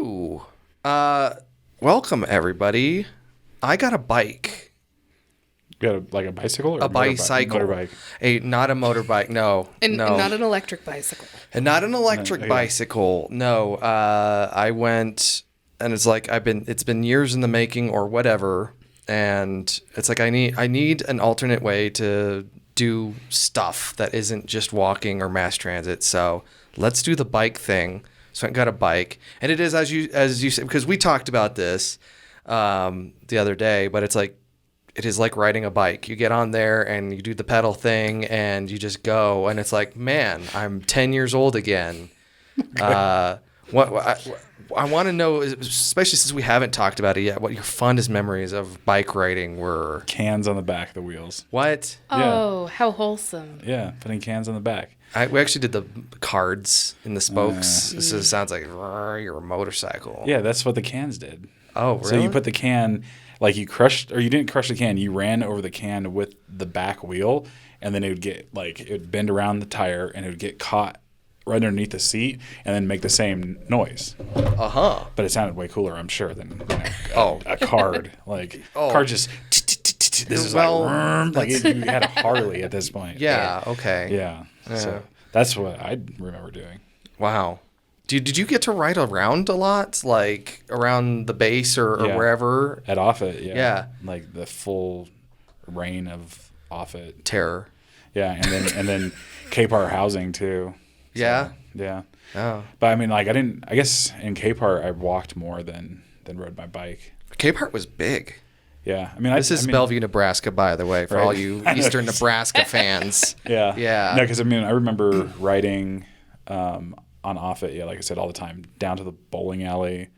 Woo! Welcome, everybody. I got a bike. You got a bicycle or a bicycle? Motorbike? Not a motorbike, no. And no. not an electric bicycle. And not an electric bicycle, no. I went, and it's like, it's been years in the making or whatever, and it's like I need an alternate way to do stuff that isn't just walking or mass transit, so let's do the bike thing. So I got a bike, and it is as you said, because we talked about this the other day, but it's like it is like riding a bike. You get on there and you do the pedal thing, and you just go, and it's like, man, I'm 10 years old again. I want to know, especially since we haven't talked about it yet, what your fondest memories of bike riding were. Cans on the back of the wheels. What? Oh, how wholesome. Yeah, putting cans on the back. We actually did the cards in the spokes. This sounds like you're a motorcycle. Yeah, that's what the cans did. Oh, really? So you put the can, like you crushed, or you didn't crush the can, you ran over the can with the back wheel, and then it would bend around the tire, and it would get caught right underneath the seat, and then make the same noise. Uh-huh. But it sounded way cooler, I'm sure, than a card. Card just... This is like you had a Harley at this point. Yeah, okay. Yeah. So that's what I remember doing. Wow. Did you get to ride around a lot, like around the base or wherever? At Offutt, yeah. Yeah. Like the full reign of Offutt. Terror. Yeah, and then K-Par housing too. So, yeah? Yeah. Oh. But I mean, like I guess in K-Par I walked more than rode my bike. K-Part was big. Yeah. I mean, this is Bellevue, Nebraska, by the way, for all you Eastern Nebraska fans. Yeah. Yeah. No, because I mean, I remember riding on Offutt, like I said, all the time, down to the bowling alley,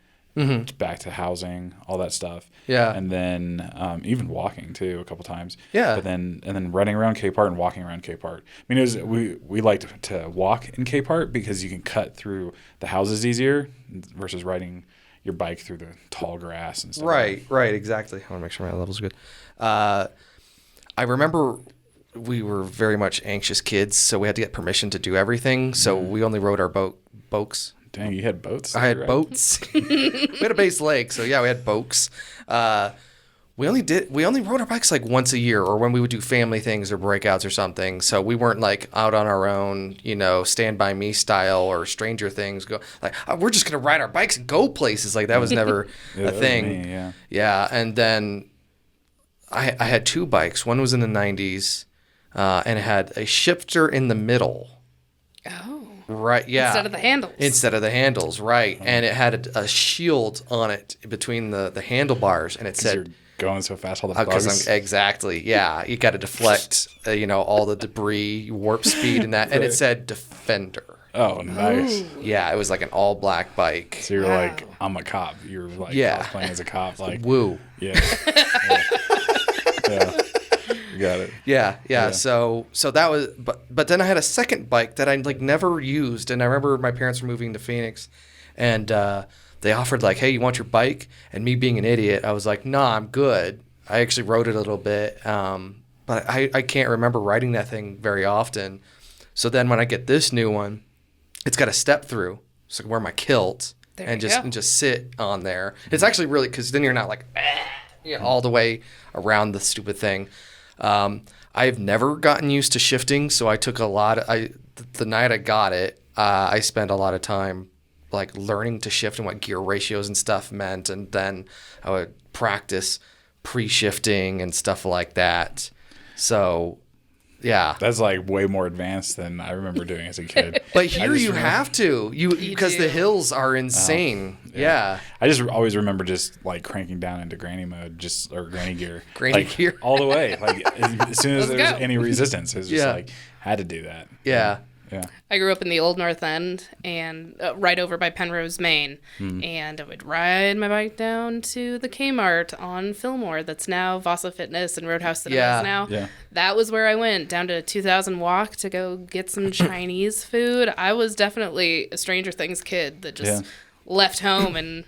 back to housing, all that stuff. Yeah. And then even walking too a couple times. Yeah. But then running around K-Part and walking around K-Part. I mean, we liked to walk in K-Part because you can cut through the houses easier versus riding your bike through the tall grass and stuff. Right, exactly. I want to make sure my level's good. I remember we were very much anxious kids, so we had to get permission to do everything. So we only rode our boats. Dang, you had boats? I had boats. We had a base lake, so yeah, we had boats. We only rode our bikes like once a year, or when we would do family things or breakouts or something. So we weren't like out on our own, Stand By Me style or Stranger Things. Go like, we're just gonna ride our bikes and go places. Like that was never a thing. Me, yeah. And then I had two bikes. One was in the 90s, and it had a shifter in the middle. Oh. Right, yeah. Instead of the handles. Right. And it had a shield on it between the handlebars, and it said... You're going so fast, all the bugs. Exactly, yeah. You got to deflect, all the debris, warp speed, and that. And it said Defender. Oh, nice. Ooh. Yeah, it was like an all-black bike. So you're like, I'm a cop. You're like cosplaying as a cop. Like, woo. Yeah. Yeah. You got it. Yeah. So that was, but then I had a second bike that I never used, and I remember my parents were moving to Phoenix, and they offered hey, you want your bike? And me being an idiot, I was like, nah, I'm good. I actually rode it a little bit, but I can't remember riding that thing very often. So then when I get this new one, it's got a step through, so I can wear my kilt and just sit on there. It's actually really, because then you're not all the way around the stupid thing. I've never gotten used to shifting, so I took the night I got it, I spent a lot of time learning to shift and what gear ratios and stuff meant, and then I would practice pre-shifting and stuff like that. So, yeah. That's way more advanced than I remember doing as a kid. But here you have to, because the hills are insane. Yeah. I just always remember just cranking down into granny mode, or granny gear. Granny gear. All the way. As soon as there was any resistance, it was just had to do that. Yeah. Yeah. I grew up in the old North End and right over by Penrose, Maine. And I would ride my bike down to the Kmart on Fillmore that's now Vasa Fitness and Roadhouse Cinemas now. Yeah. That was where I went, down to 2000 Walk to go get some Chinese food. I was definitely a Stranger Things kid that just left home and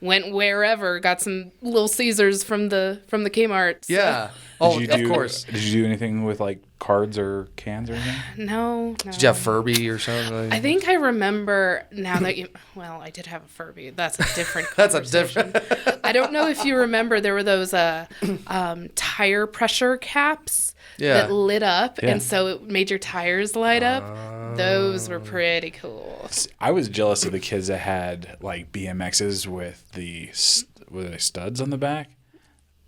went wherever, got some Little Caesars from the Kmart. So. Yeah. Of course. Did you do anything with like cards or cans or anything? No. Did you have Furby or something? I think I remember now that you. Well, I did have a Furby. That's a different. That's a different. I don't know if you remember. There were those tire pressure caps that lit up, and so it made your tires light up. Those were pretty cool. I was jealous of the kids that had like BMXs with the were they studs on the back.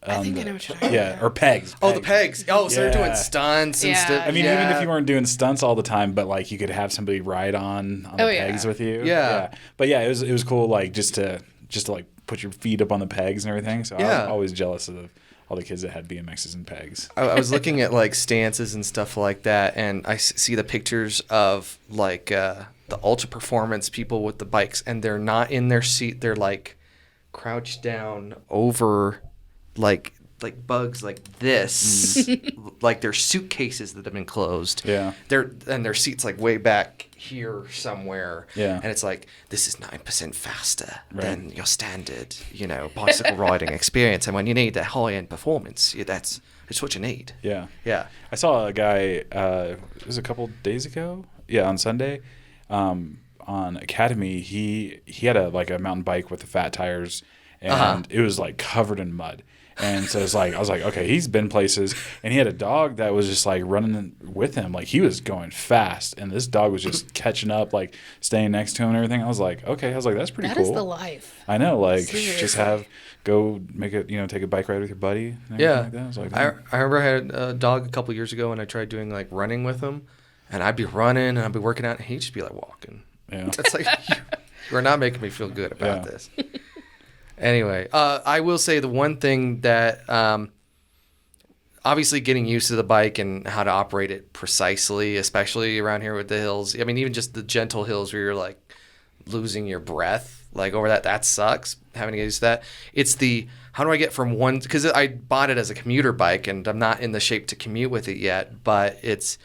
I think I know what you're talking about. Yeah, or pegs. Oh, the pegs. Oh, so they're doing stunts and stuff. I mean, even if you weren't doing stunts all the time, but like you could have somebody ride on the pegs with you. Yeah. But yeah, it was cool. Like just to like put your feet up on the pegs and everything. So I was always jealous of all the kids that had BMXs and pegs. I was looking at like stances and stuff like that, and I see the pictures of like the ultra performance people with the bikes, and they're not in their seat. They're like crouched down over like bugs like this, like they're suitcases that have been closed. Yeah. Their seat's like way back here somewhere. Yeah. And it's like, this is 9% faster than your standard, bicycle riding experience. And when you need that high-end performance, that's what you need. Yeah. Yeah. I saw a guy, it was a couple days ago. Yeah, on Sunday. On Academy, he had a mountain bike with the fat tires, and it was like covered in mud. And so it's like, I was like, okay, he's been places, and he had a dog that was just like running with him. Like he was going fast, and this dog was just catching up, like staying next to him and everything. I was like, okay, that's pretty cool. That is the life. I know, like Seriously. just go make it, take a bike ride with your buddy. And Yeah. like that. I was like, I remember I had a dog a couple years ago, and I tried doing like running with him, and I'd be running and I'd be working out, and he'd just be like walking. yeah. It's like, you're not making me feel good about this. Anyway, I will say the one thing that obviously getting used to the bike and how to operate it precisely, especially around here with the hills. I mean, even just the gentle hills where you're like losing your breath, like over that sucks, having to get used to that. It's how do I get from one, because I bought it as a commuter bike and I'm not in the shape to commute with it yet, but it's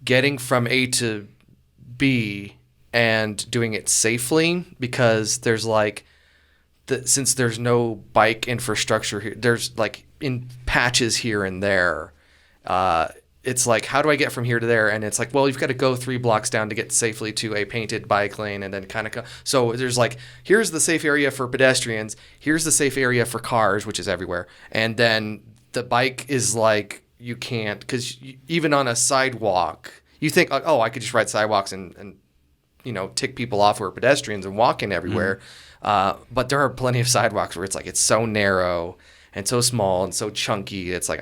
getting from A to B and doing it safely, because there's like, since there's no bike infrastructure here, there's like in patches here and there. It's like, how do I get from here to there? And it's like, well, you've got to go 3 blocks down to get safely to a painted bike lane, and then kind of go. So there's like, here's the safe area for pedestrians. Here's the safe area for cars, which is everywhere. And then the bike is like, you can't, because even on a sidewalk, you think, oh, I could just ride sidewalks and tick people off who are pedestrians and walking everywhere. But there are plenty of sidewalks where it's so narrow and so small and so chunky. It's like,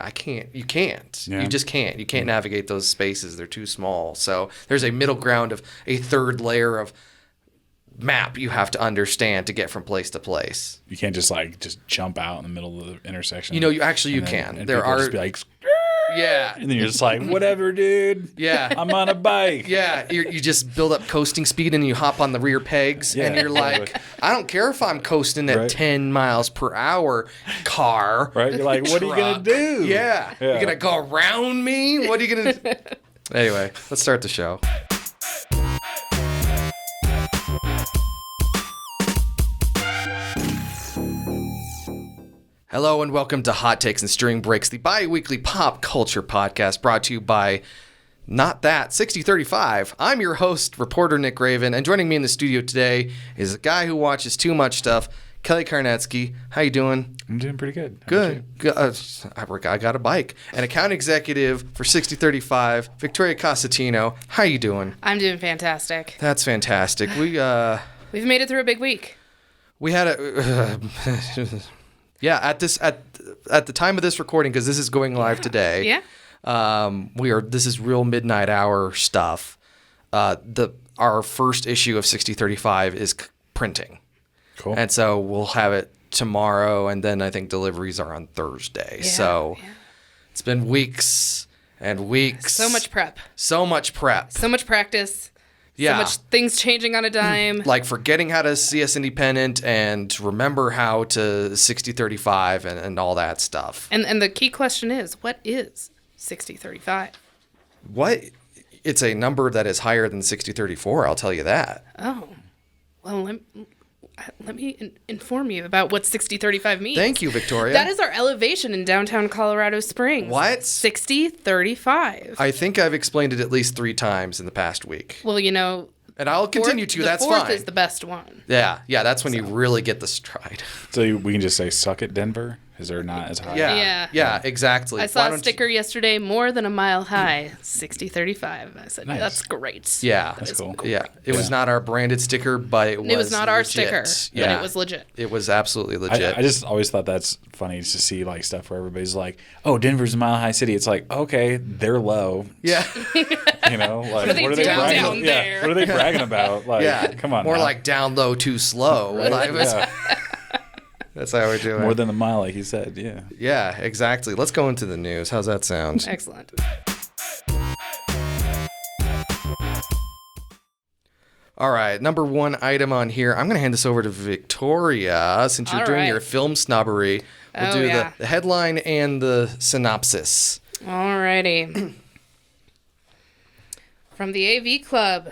you can't. Yeah. You just can't. You can't navigate those spaces. They're too small. So there's a middle ground of a third layer of map you have to understand to get from place to place. You can't just jump out in the middle of the intersection. You can. And There people are just be like, yeah. and then you're just like, whatever, dude. Yeah. I'm on a bike. Yeah, you just build up coasting speed and you hop on the rear pegs and you're like, I don't care if I'm coasting at 10 miles per hour, car. Right? You're like, what are you going to do? Yeah. You're going to go around me? What are you going to do? Anyway, let's start the show. Hello and welcome to Hot Takes and String Breaks, the bi-weekly pop culture podcast brought to you by Not That 6035. I'm your host, reporter Nick Raven, and joining me in the studio today is a guy who watches too much stuff, Kelly Karnetsky. How you doing? I'm doing pretty good. How Good. I got a bike. And account executive for 6035, Viktoria Costantino. How you doing? I'm doing fantastic. That's fantastic. We've made it through a big week. We had a yeah, at the time of this recording, because this is going live today. Yeah. This is real midnight hour stuff. Our first issue of 6035 is printing. Cool. And so we'll have it tomorrow, and then I think deliveries are on Thursday. Yeah, It's been weeks and weeks. So much prep. So much prep. So much practice. Yeah. So much things changing on a dime. Like forgetting how to CS Independent and remember how to 6035 and all that stuff. And the key question is, what is 6035? What? It's a number that is higher than 6034, I'll tell you that. Oh. Well, let me inform you about what 60-35 means. Thank you, Victoria. That is our elevation in downtown Colorado Springs. What? 60-35. I think I've explained it at least 3 times in the past week. Well, And I'll continue to. That's fine. The fine. 4th is the best one. Yeah. That's when you really get the stride. So we can just say, suck it, Denver? Is there not as high? Yeah, exactly. I saw a sticker yesterday, more than a mile high, 60-35. I said, Nice. that's great. Yeah. That's cool. Great. Yeah. It was not our branded sticker, but it was not our legit. sticker, Yeah. but it was legit. It was absolutely legit. I just always thought that's funny to see like stuff where everybody's like, "Oh, Denver's a mile high city." It's like, okay, they're low. Yeah. You know, like are they doing bragging? down there? What are they bragging about? Like, Yeah. come on. More now. like down low, too slow. Like, Yeah. That's how we're doing. More than a mile, like you said. Yeah. Yeah, exactly. Let's go into the news. How's that sound? Excellent. All right, number 1 item on here. I'm going to hand this over to Victoria since you're All doing right. your film snobbery. We'll do the headline and the synopsis. Alrighty. From the AV Club,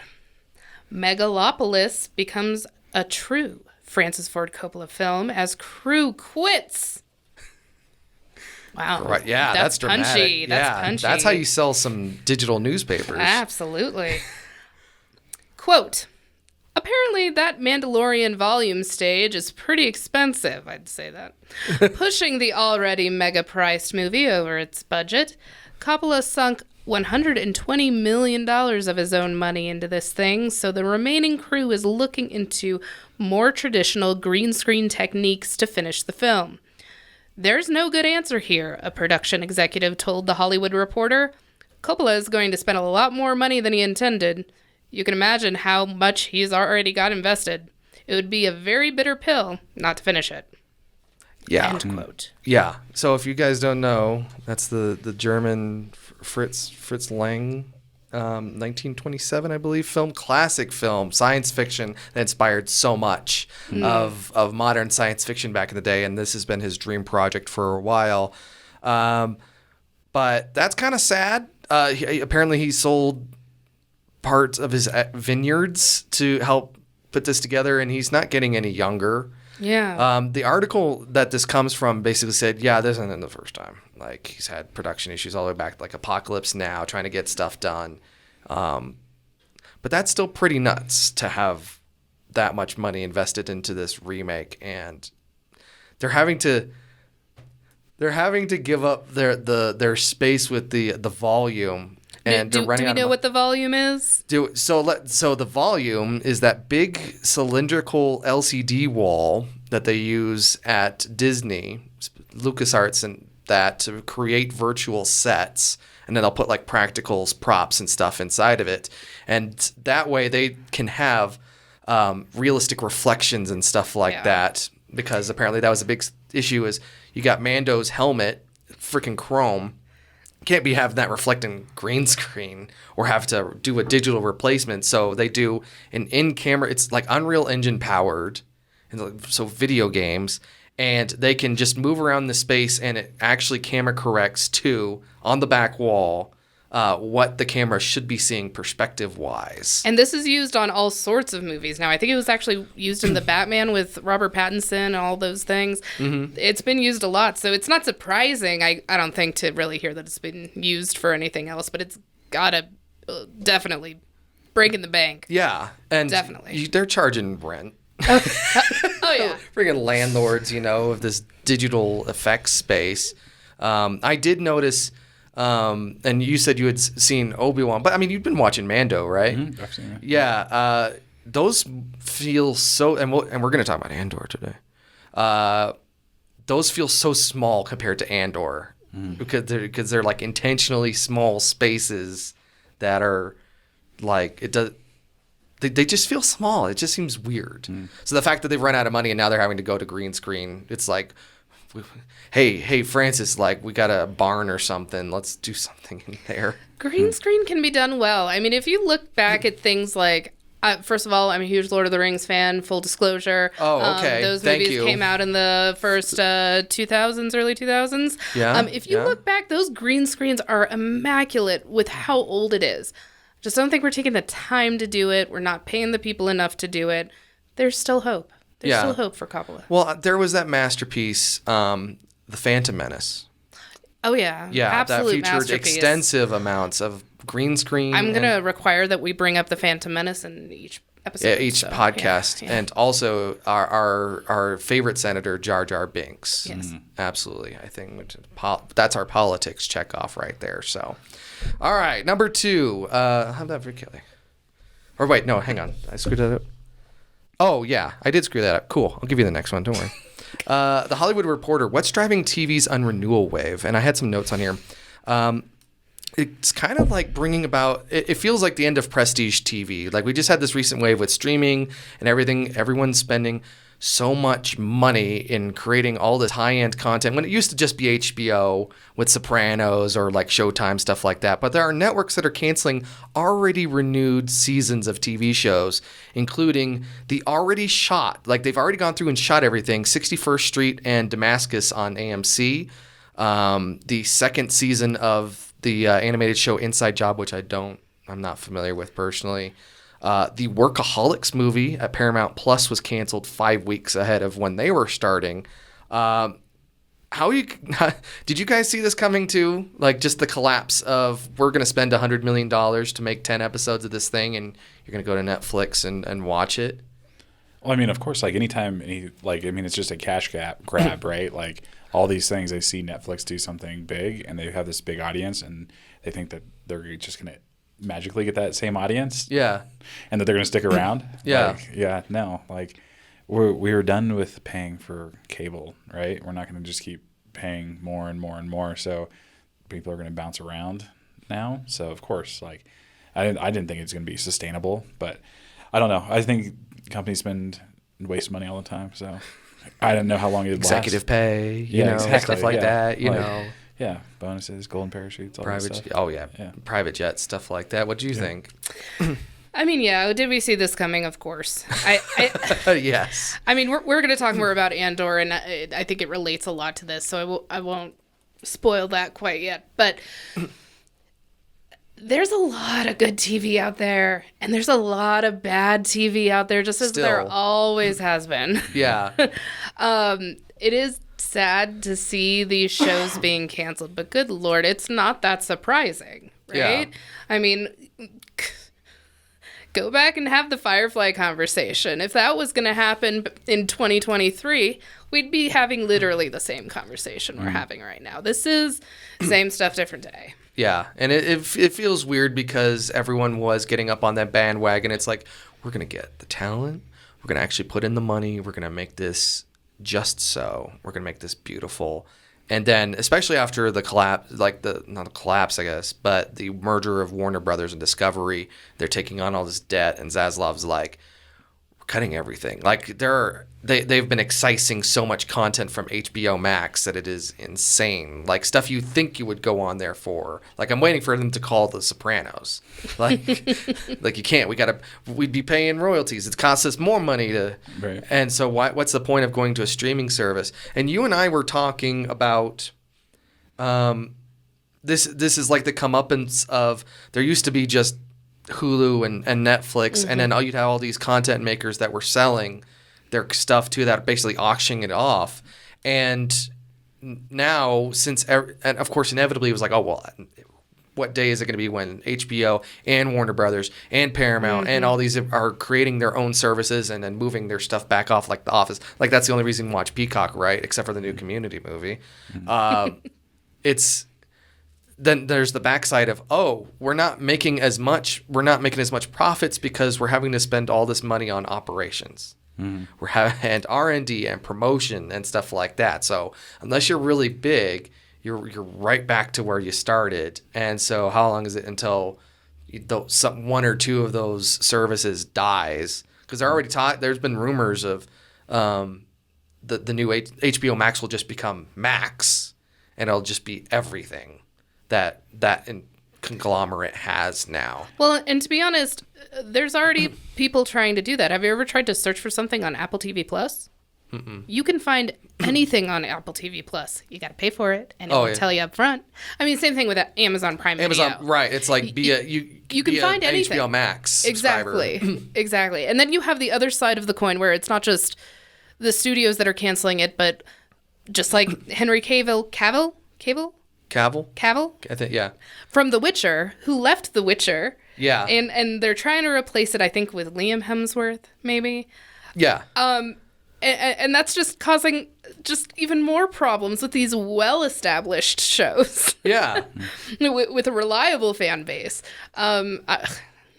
Megalopolis becomes a true Francis Ford Coppola film as crew quits. Wow. Right, yeah, that's dramatic. punchy. That's punchy. That's how you sell some digital newspapers. Absolutely. Quote, apparently that Mandalorian volume stage is pretty expensive, I'd say that. Pushing the already mega-priced movie over its budget, Coppola sunk $120 million of his own money into this thing, so the remaining crew is looking into more traditional green screen techniques to finish the film. There's no good answer here, a production executive told The Hollywood Reporter. Coppola is going to spend a lot more money than he intended. You can imagine how much he's already got invested. It would be a very bitter pill not to finish it. Yeah. End quote. Yeah. So if you guys don't know, that's the German Fritz Lang, 1927, I believe, classic film, science fiction that inspired so much of modern science fiction back in the day, and this has been his dream project for a while. But that's kind of sad. Apparently he sold parts of his vineyards to help put this together, and he's not getting any younger. Yeah. The article that this comes from basically said, yeah, this isn't the first time. Like, he's had production issues all the way back, like Apocalypse Now, trying to get stuff done. But that's still pretty nuts to have that much money invested into this remake, and they're having to give up their space with the volume. And do we know what the volume is? So the volume is that big cylindrical LCD wall that they use at Disney, LucasArts, and that to create virtual sets, and then they'll put like practicals, props, and stuff inside of it, and that way they can have realistic reflections and stuff like that. Because apparently that was a big issue. Is you got Mando's helmet, freaking chrome. Can't be having that reflecting green screen or have to do a digital replacement. So they do an in-camera. It's like Unreal Engine powered, and so video games, and they can just move around the space, and it actually camera corrects to on the back wall what the camera should be seeing perspective-wise. And this is used on all sorts of movies now. I think it was actually used in The Batman with Robert Pattinson and all those things. Mm-hmm. It's been used a lot, so it's not surprising, I don't think, to really hear that it's been used for anything else, but it's gotta definitely break in the bank. Yeah, and definitely. They're charging rent. Oh, yeah. Friggin' landlords, of this digital effects space. I did notice... and you said you had seen Obi-Wan, but I mean, you've been watching Mando, right? Mm-hmm. I've seen it. Yeah. Those feel so, and we're going to talk about Andor today. Those feel so small compared to Andor because they're like intentionally small spaces that are like, they just feel small. It just seems weird. So the fact that they've run out of money and now they're having to go to green screen, it's like, hey, Francis, like, we got a barn or something. Let's do something in there. Green screen can be done well. I mean, if you look back at things like, first of all, I'm a huge Lord of the Rings fan, full disclosure. Oh, okay. Those Thank movies you. came out in the first 2000s, early 2000s. Yeah, If you yeah. look back, those green screens are immaculate with how old it is. Just don't think we're taking the time to do it. We're not paying the people enough to do it. There's still hope. There's still hope for Coppola. Well, there was that masterpiece, The Phantom Menace. Oh, yeah. Yeah, Absolute that featured extensive amounts of green screen. I'm going to require that we bring up The Phantom Menace in each episode. Each podcast. Yeah. And also our favorite senator, Jar Jar Binks. Yes. Absolutely. I think that's our politics checkoff right there. So, all right. Number 2. How'd that for Kelly? Or wait, no, hang on. I screwed that up. Oh, yeah. I did screw that up. Cool. I'll give you the next one. Don't worry. The Hollywood Reporter, what's driving TV's unrenewal wave? And I had some notes on here. It's kind of like bringing about, it feels like the end of prestige TV. Like we just had this recent wave with streaming and everything. Everyone's spending so much money in creating all this high-end content when it used to just be HBO with Sopranos or like Showtime, stuff like that. But there are networks that are canceling already renewed seasons of TV shows, including the already shot, like they've already gone through and shot everything, 61st Street and Damascus on AMC, the second season of the animated show Inside Job, which I'm not familiar with personally. The Workaholics movie at Paramount Plus was canceled 5 weeks ahead of when they were starting. Did you guys see this coming too? Like just the collapse of we're going to spend $100 million to make 10 episodes of this thing and you're going to go to Netflix and watch it? Well, I mean, of course, like anytime, it's just a cash grab, right? Like all these things, they see Netflix do something big and they have this big audience and they think that they're just going to magically get that same audience. Yeah. And that they're going to stick around. Yeah. No. Like we're done with paying for cable, right? We're not going to just keep paying more and more and more. So people are going to bounce around now. So of course, like I didn't think it's going to be sustainable, but I don't know. I think companies waste money all the time. So I didn't know how long it'd last. Executive pay, you know, exactly, stuff like that, you know. Yeah, bonuses, golden parachutes, all that stuff. Oh, yeah. Private jets, stuff like that. What do you think? I mean, yeah, did we see this coming? Of course. Yes. I mean, we're going to talk more about Andor, and I think it relates a lot to this, so I won't spoil that quite yet. But there's a lot of good TV out there, and there's a lot of bad TV out there, just as there always has been. Yeah. It is sad to see these shows being canceled, but good Lord, it's not that surprising, right? Yeah. I mean, go back and have the Firefly conversation. If that was going to happen in 2023, we'd be having literally the same conversation we're having right now. This is same stuff, different day. Yeah, and it feels weird because everyone was getting up on that bandwagon. It's like, we're going to get the talent. We're going to actually put in the money. We're going to make this just so. We're going to make this beautiful. And then, especially after the collapse, not the collapse, I guess, but the merger of Warner Brothers and Discovery, they're taking on all this debt, and Zaslav's like, we're cutting everything. Like, they've been excising so much content from HBO Max that it is insane. Like, stuff you think you would go on there for. Like, I'm waiting for them to call The Sopranos. Like, you can't. We'd be paying royalties. It costs us more money to. Right. And so what's the point of going to a streaming service? And you and I were talking about this is like the comeuppance of there used to be just Hulu and Netflix, and then you'd have all these content makers that were selling their stuff to that, basically auctioning it off. And now, and of course, inevitably, it was like, oh, well, what day is it going to be when HBO and Warner Brothers and Paramount and all these are creating their own services and then moving their stuff back off, like The Office? Like, that's the only reason to watch Peacock, right? Except for the new Community movie. Then there's the backside of, we're not making as much profits because we're having to spend all this money on operations. We're and R&D and promotion and stuff like that. So unless you're really big, you're right back to where you started. And so how long is it until one or two of those services dies? Because they're already there's been rumors of the new HBO Max will just become Max, and it'll just be everything that conglomerate has now. Well, and to be honest, there's already people trying to do that. Have you ever tried to search for something on Apple TV Plus? Mm-mm. You can find anything on Apple TV Plus. You got to pay for it, and it will tell you up front. I mean, same thing with Amazon Prime Video. Right? It's like you can find anything. HBO Max subscriber. Exactly. And then you have the other side of the coin where it's not just the studios that are canceling it, but just like Henry Cavill, Cavill? Cavill? I think, yeah. From The Witcher, who left The Witcher. Yeah. And they're trying to replace it, I think, with Liam Hemsworth, maybe. Yeah. And that's just causing just even more problems with these well-established shows. Yeah. with a reliable fan base. I'm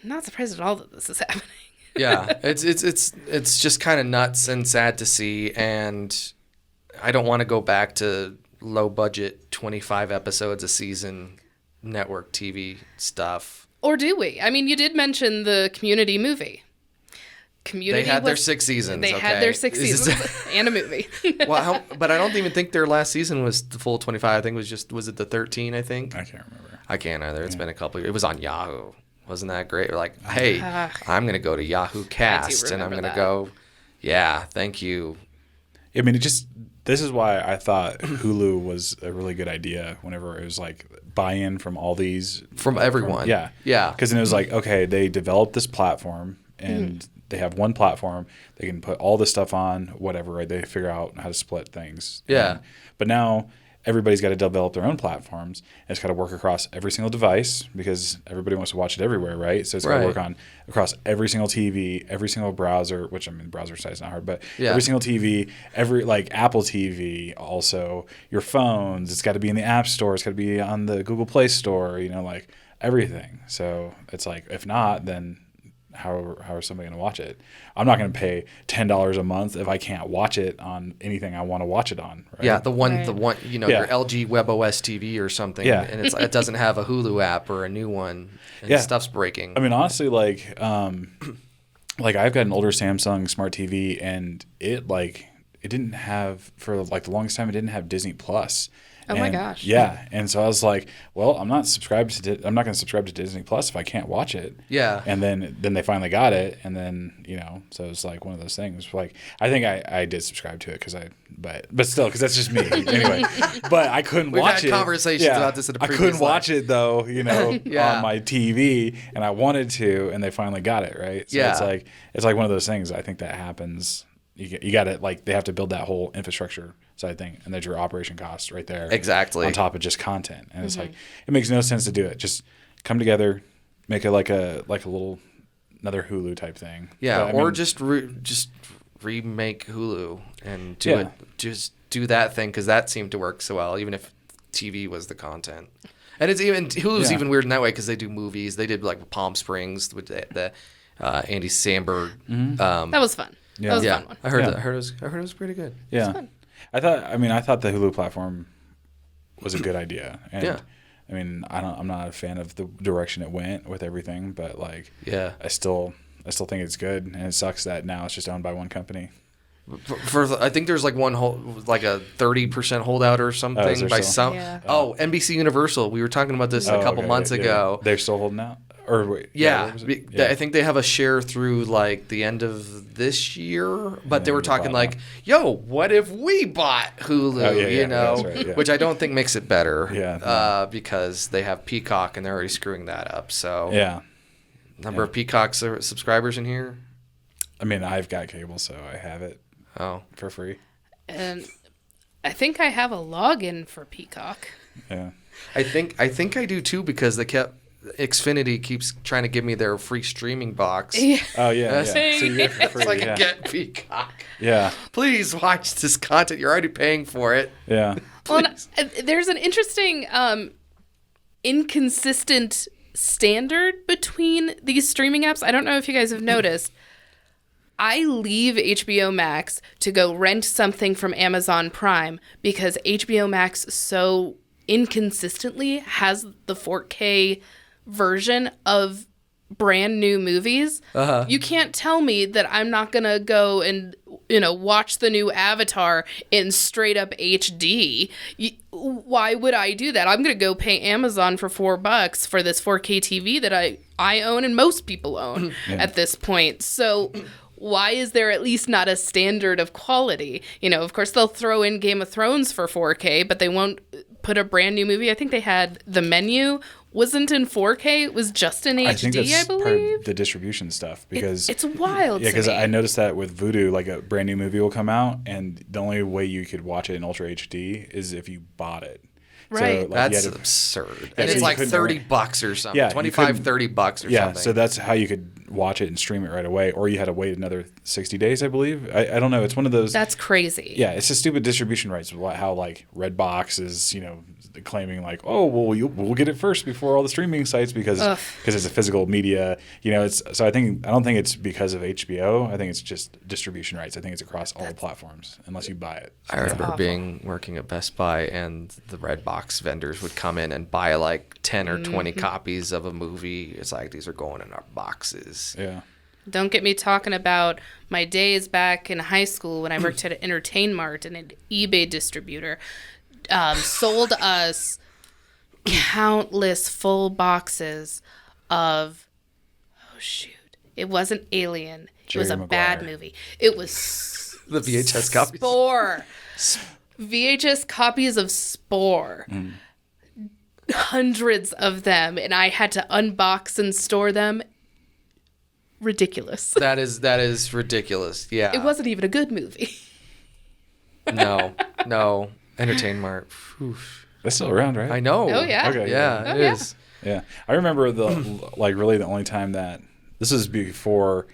not surprised at all that this is happening. Yeah. It's just kind of nuts and sad to see, and I don't want to go back to low budget 25 episodes a season network TV stuff. Or do we? I mean, you did mention the Community movie. They had their 6 seasons. They had their 6 seasons and a movie. Well, but I don't even think their last season was the full 25. I think it was it the 13, I think? I can't remember. I can't either. It's been a couple years. It was on Yahoo. Wasn't that great? We're like, hey, I'm going to go to Yahoo Cast, and I'm going to go, yeah, thank you. I mean, this is why I thought Hulu was a really good idea whenever it was like buy-in from all these. From everyone. Yeah. Yeah. Because then it was like, okay, they developed this platform, and they have one platform. They can put all this stuff on, whatever, right? They figure out how to split things. Yeah. But now everybody's got to develop their own platforms. And it's got to work across every single device because everybody wants to watch it everywhere, right? So it's got to work across every single TV, every single browser, which I mean, browser size is not hard, but every single TV, every like Apple TV, also your phones. It's got to be in the App Store. It's got to be on the Google Play Store, like everything. So it's like, if not, then how is somebody going to watch it? I'm not going to pay $10 a month if I can't watch it on anything I want to watch it on. Right? Yeah, the one, your LG WebOS TV or something, and it doesn't have a Hulu app or a new one, and stuff's breaking. I mean, honestly, like I've got an older Samsung Smart TV, and it didn't have, for like the longest time, it didn't have Disney Plus. Oh my gosh. Yeah. And so I was like, well, I'm not going to subscribe to Disney Plus if I can't watch it. Yeah. And then they finally got it. And then, so it's like one of those things. Like, I think I did subscribe to it but still, because that's just me. Anyway, but I couldn't watch it. We've had conversations about this in a previous I couldn't watch life. it though, on my TV, and I wanted to, and they finally got it, right? So it's like one of those things. I think that happens. You got to, like, they have to build that whole infrastructure side thing, and there's your operation costs right there. Exactly. On top of just content. And it's like, it makes no sense to do it. Just come together, make it like a little, another Hulu type thing. Yeah, but, just remake Hulu and do it. Just do that thing, because that seemed to work so well, even if TV was the content. And Hulu's even weird in that way, because they do movies. They did, like, Palm Springs with the Andy Samberg. That was fun. Yeah. That was a fun one. I heard it was pretty good. Yeah. I thought the Hulu platform was a good idea. And I mean, I'm not a fan of the direction it went with everything, but like, I still think it's good, and it sucks that now it's just owned by one company. I think there's like like a 30% holdout or something by some. Yeah. Oh, NBC Universal. We were talking about this a couple months ago. They're still holding out. Or wait, I think they have a share through like the end of this year, but they were talking like, "Yo, what if we bought Hulu?" That's right, which I don't think makes it better. Because they have Peacock and they're already screwing that up. So number of Peacock subscribers in here. I mean, I've got cable, so I have it. For free. And I think I have a login for Peacock. Yeah. I think I do too, because Xfinity keeps trying to give me their free streaming box. Yeah. Oh, yeah. So you get it for free. It's like a get Peacock. Yeah. Please watch this content. You're already paying for it. Yeah. Well, there's an interesting inconsistent standard between these streaming apps. I don't know if you guys have noticed. I leave HBO Max to go rent something from Amazon Prime because HBO Max so inconsistently has the 4K version of brand new movies. You can't tell me that I'm not gonna go and watch the new Avatar in straight up HD. Why would I do that? I'm gonna go pay Amazon for $4 for this 4K TV that I own and most people own at this point. So why is there at least not a standard of quality? Of course they'll throw in Game of Thrones for 4K, but they won't put a brand new movie. I think they had The Menu wasn't in 4K. It was just in HD, I think that's I part believe. of the distribution stuff because It's wild. yeah, because to me. I noticed that with Vudu, like a brand new movie will come out, and the only way you could watch it in Ultra HD is if you bought it. Right. So, like, That's you had to- absurd. Yeah, And so it's you like couldn't $30 or something. Yeah, you 25, couldn't- $30 or yeah, something. so that's how you could watch it and stream it right away, or you had to wait another 60 days, I believe. I don't know. It's one of those. That's crazy. Yeah, it's just stupid distribution rights. How like Redbox is, claiming like, oh well, we'll get it first before all the streaming sites because it's a physical media. I don't think it's because of HBO. I think it's just distribution rights. I think it's across all platforms unless you buy it. I remember working at Best Buy, and the Redbox vendors would come in and buy like 10 or 20 copies of a movie. It's like, these are going in our boxes. Yeah. Don't get me talking about my days back in high school when I worked at an Entertain Mart and an eBay distributor sold us countless full boxes of, it wasn't Alien. It was Jerry a bad Maguire. movie. It was The VHS copies. Spore. VHS copies of Spore. Hundreds of them, and I had to unbox and store them. Ridiculous. That is ridiculous. Yeah. It wasn't even a good movie. No. Entertain Mart. Whew. That's still around, right? I know. Oh, yeah. Okay. Yeah, Oh, it yeah. is. Yeah. I remember really the only time that this is before.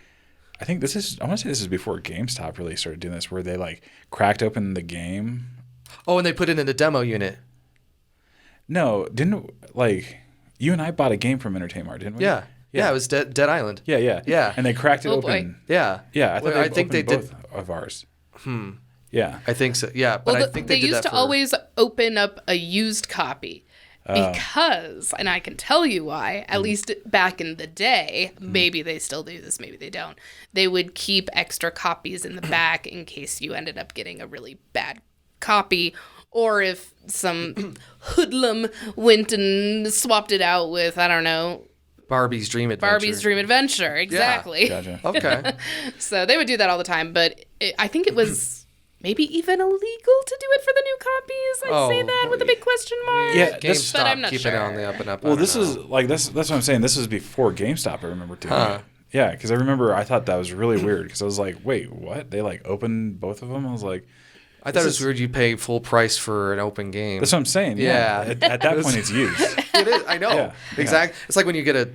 I want to say this is before GameStop really started doing this, where they like cracked open the game. Oh, and they put it in the demo unit. No, didn't you and I bought a game from Entertain Mart, didn't we? Yeah. Yeah, it was Dead Island. Yeah. Yeah. And they cracked it Oh, open. boy. Yeah. Yeah, I thought Well, I think they opened did. both of ours. Yeah. I think so. Yeah, but Well, I think they did used that to for... always open up a used copy because, and I can tell you why, at least back in the day, maybe they still do this, maybe they don't, they would keep extra copies in the back in case you ended up getting a really bad copy, or if some hoodlum went and swapped it out with, I don't know, Barbie's Dream Adventure. Barbie's Dream Adventure. Exactly. Gotcha. Okay. So they would do that all the time, but I think it was maybe even illegal to do it for the new copies. I'd say that with a big question mark. Yeah, but I'm GameStop not keeping it on the sure. up and up. Well, I don't this know. is like that's what I'm saying. This was before GameStop. I remember doing it. Yeah, because I remember I thought that was really weird because I was like, wait, what? They like opened both of them? I was like, I thought it was weird you pay full price for an open game. that's what I'm saying. Yeah. Yeah. At that point, it's used. It is. I know. Yeah. Exactly. It's like when you get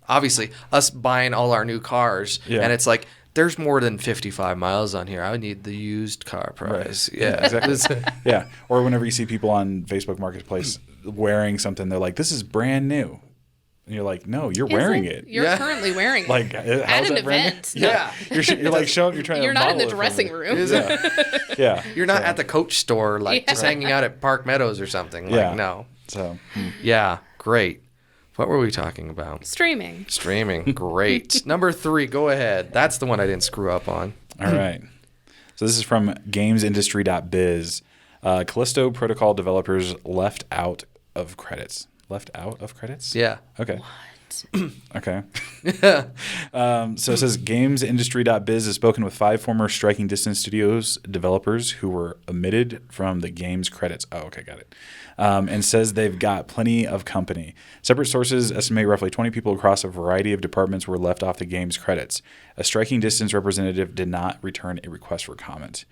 obviously us buying all our new cars, Yeah. and it's like, there's more than 55 miles on here. I would need the used car price. Right. Yeah, Exactly. Yeah. Or whenever you see people on Facebook Marketplace wearing something, they're like, this is brand new. And you're like, no, you're wearing it. You're Yeah. currently wearing it. Like, how's at an that brand event. new? Yeah. You're like showing, you're trying You're to not in the model it for dressing me. room. Yeah. Yeah. You're not at the Coach store, like just Yeah. hanging out at Park Meadows or something. Like, Yeah. no. So, Yeah, great. What were we talking about? Streaming. Streaming. Great. Number 3, go ahead. That's the one I didn't screw up on. all right. So this is from gamesindustry.biz. Callisto Protocol developers left out of credits. Left out of credits? Yeah. Okay. Okay. So it says gamesindustry.biz has spoken with 5 former Striking Distance Studios developers who were omitted from the game's credits. Oh, okay, got it. And says they've got plenty of company. Separate sources estimate roughly 20 people across a variety of departments were left off the game's credits. A Striking Distance representative did not return a request for comment.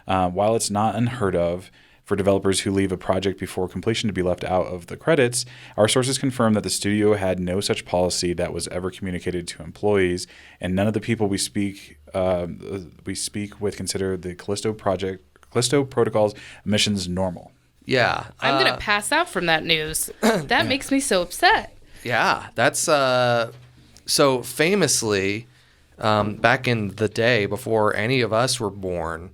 While it's not unheard of for developers who leave a project before completion to be left out of the credits, our sources confirm that the studio had no such policy that was ever communicated to employees, and none of the people we speak with consider the Callisto Protocol's missions normal. Yeah. I'm going to pass out from that news. That makes me so upset. Yeah, that's so famously back in the day before any of us were born,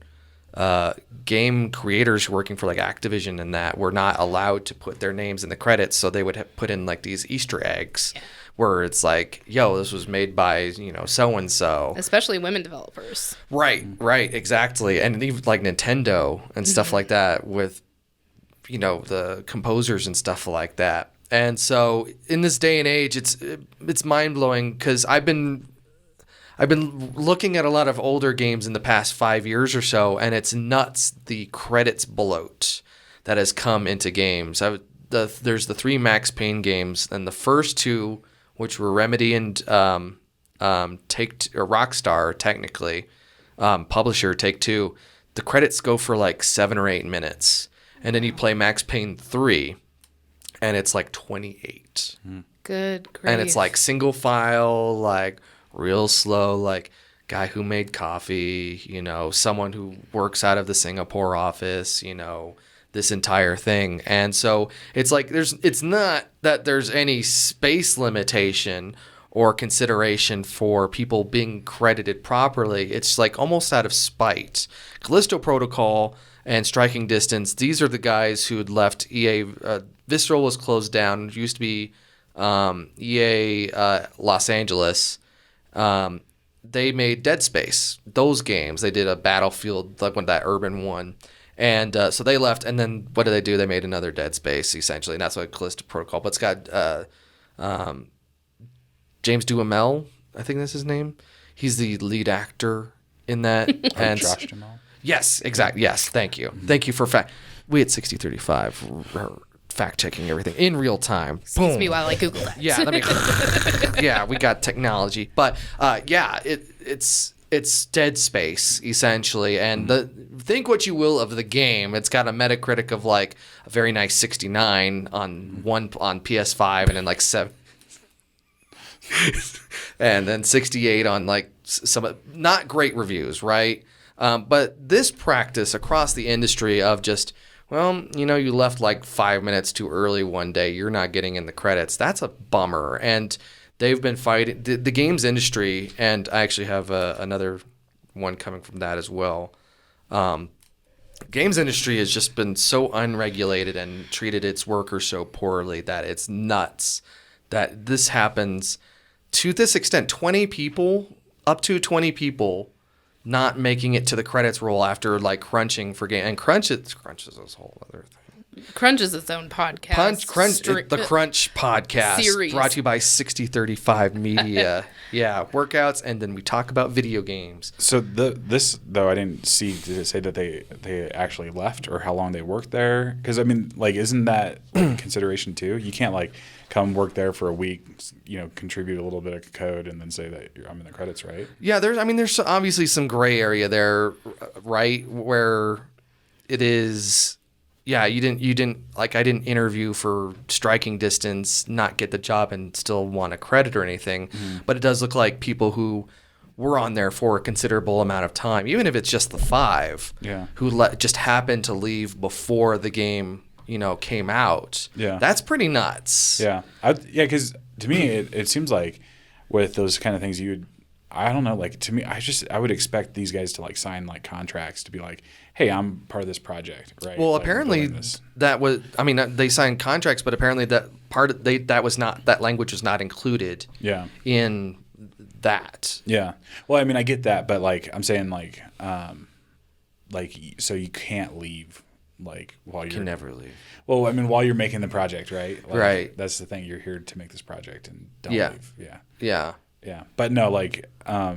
game creators working for like Activision and that were not allowed to put their names in the credits, so they would put in like these Easter eggs where it's like, yo, this was made by, so and so. Especially women developers. Right, exactly. And even like Nintendo and stuff like that with the composers and stuff like that. And so in this day and age, it's mind-blowing because I've been looking at a lot of older games in the past 5 years or so, and it's nuts, the credits bloat that has come into games. There's the 3 Max Payne games, and the first 2, which were Remedy and Rockstar, technically, publisher Take-Two, the credits go for like 7 or 8 minutes. And then you play Max Payne 3, and it's like 28. Good grief. And it's like single file, like real slow, like guy who made coffee, you know, someone who works out of the Singapore office, you know, this entire thing. And so it's like it's not that there's any space limitation or consideration for people being credited properly. It's like almost out of spite. Callisto Protocol and Striking Distance, these are the guys who had left EA. Visceral was closed down. It used to be EA Los Angeles. They made Dead Space, those games. They did a Battlefield, like that urban one. And so they left, and then what did they do? They made another Dead Space, essentially, and that's what Callisto Protocol. But it's got James Duhamel, I think that's his name. He's the lead actor in that. And Josh Duhamel? Yes, exactly. Yes, thank you. Thank you for we at 6035 fact-checking everything in real time. Excuse me while I Google that. Yeah, yeah, we got technology. But yeah, it's Dead Space, essentially. And think what you will of the game. It's got a Metacritic of like a very nice 69 on PS5, and then like 7 and then 68 on like some not great reviews, right? But this practice across the industry of just, well, you know, you left like 5 minutes too early one day, you're not getting in the credits. That's a bummer. And they've been fighting the games industry, and I actually have another one coming from that as well. Games industry has just been so unregulated and treated its workers so poorly that it's nuts that this happens to this extent. Up to 20 people not making it to the credits roll after like crunching for game, and Crunch is this whole other thing. Crunch is its own podcast. The Crunch podcast, series. Brought to you by 6035 Media. Yeah, workouts, and then we talk about video games. So this though, I didn't see. Did it say that they actually left or how long they worked there? Because I mean, like, isn't that like, consideration too? You can't like come work there for a week, you know, contribute a little bit of code, and then say that I'm in the credits, right? Yeah, there's obviously some gray area there, right, where it is. Yeah, you didn't like, I didn't interview for Striking Distance, not get the job, and still want a credit or anything. But it does look like people who were on there for a considerable amount of time, even if it's just the 5, who just happened to leave before the game, you know, came out. Yeah, that's pretty nuts. Yeah, because to me it seems like with those kind of things I don't know, like, to me, I would expect these guys to like sign like contracts to be like, hey, I'm part of this project, right? Well, like, apparently they signed contracts, but apparently that language was not included. Yeah. In that. Yeah. Well, I mean, I get that, but like I'm saying, like so you can't leave. Like while you can never leave. Well, I mean, while you're making the project, right? Like, right. That's the thing. You're here to make this project and don't leave. Yeah. Yeah. Yeah. But no, like, I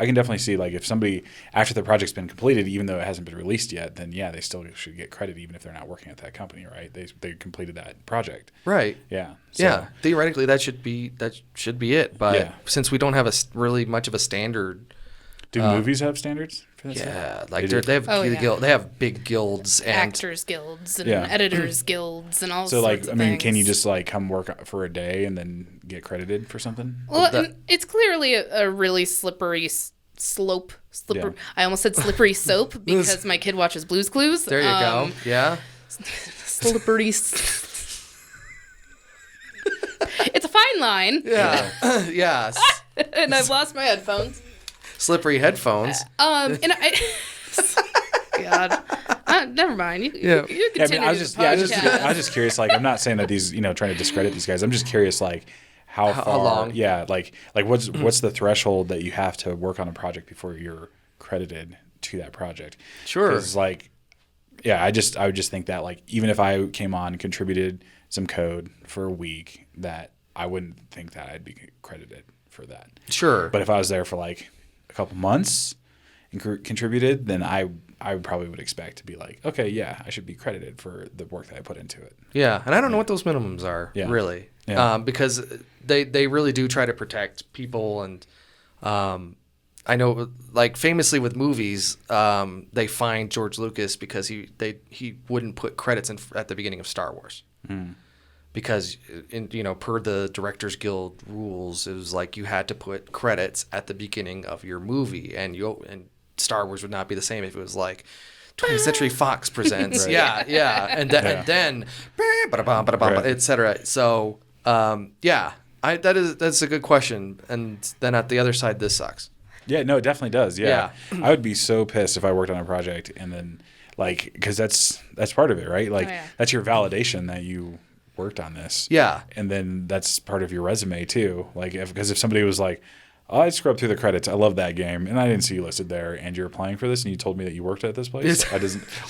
can definitely see, like, if somebody after the project's been completed, even though it hasn't been released yet, then yeah, they still should get credit, even if they're not working at that company, right? They completed that project. Right. Yeah. So, yeah. Theoretically, that should be it. But since we don't have really much of a standard. Do movies have standards? Yeah, like they have big guilds and actors guilds and editors guilds and all. So sorts of things. Can you just like come work for a day and then get credited for something? Well, it's clearly a really slippery slope. I almost said slippery soap because my kid watches Blue's Clues. There you go. Yeah. Slippery. It's a fine line. Yeah. Yes. And I've lost my headphones. Slippery headphones. And God, never mind. You continue. I was just curious. Like, I'm not saying that these, trying to discredit these guys. I'm just curious, like, how far long? Yeah, like what's the threshold that you have to work on a project before you're credited to that project? Sure. Because I would just think that, like, even if I came on and contributed some code for a week, that I wouldn't think that I'd be credited for that. Sure. But if I was there for like a couple months and contributed, then I I probably would expect to be like, okay, yeah, I should be credited for the work that I put into it. Yeah, and I don't know what those minimums are, really. Yeah. Because they really do try to protect people, and I know, like, famously with movies, they fined George Lucas because he wouldn't put credits at the beginning of Star Wars. Because, per the Directors Guild rules, it was like you had to put credits at the beginning of your movie, and Star Wars would not be the same if it was like 20th Century Fox presents, Right. and then etc. So, that's a good question, and then at the other side, this sucks. Yeah, no, it definitely does. Yeah. I would be so pissed if I worked on a project and then, like, because that's part of it, right? Like, that's your validation that you worked on this. Yeah. And then that's part of your resume, too. Like, because if somebody was like, oh, I scrubbed through the credits, I love that game, and I didn't see you listed there, and you're applying for this, and you told me that you worked at this place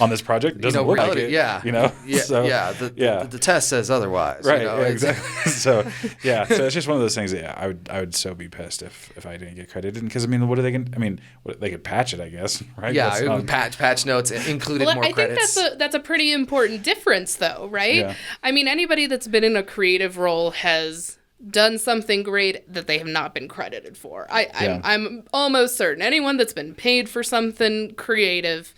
on this project, it doesn't look like it. Yeah. The test says otherwise. Right, exactly. So it's just one of those things that I would so be pissed if I didn't get credited, because I mean, what are they going to, I mean, they could patch it, I guess, right? Yeah, patch notes included more credits. I think that's a pretty important difference, though, right? Yeah. I mean, anybody that's been in a creative role has done something great that they have not been credited for. I'm almost certain anyone that's been paid for something creative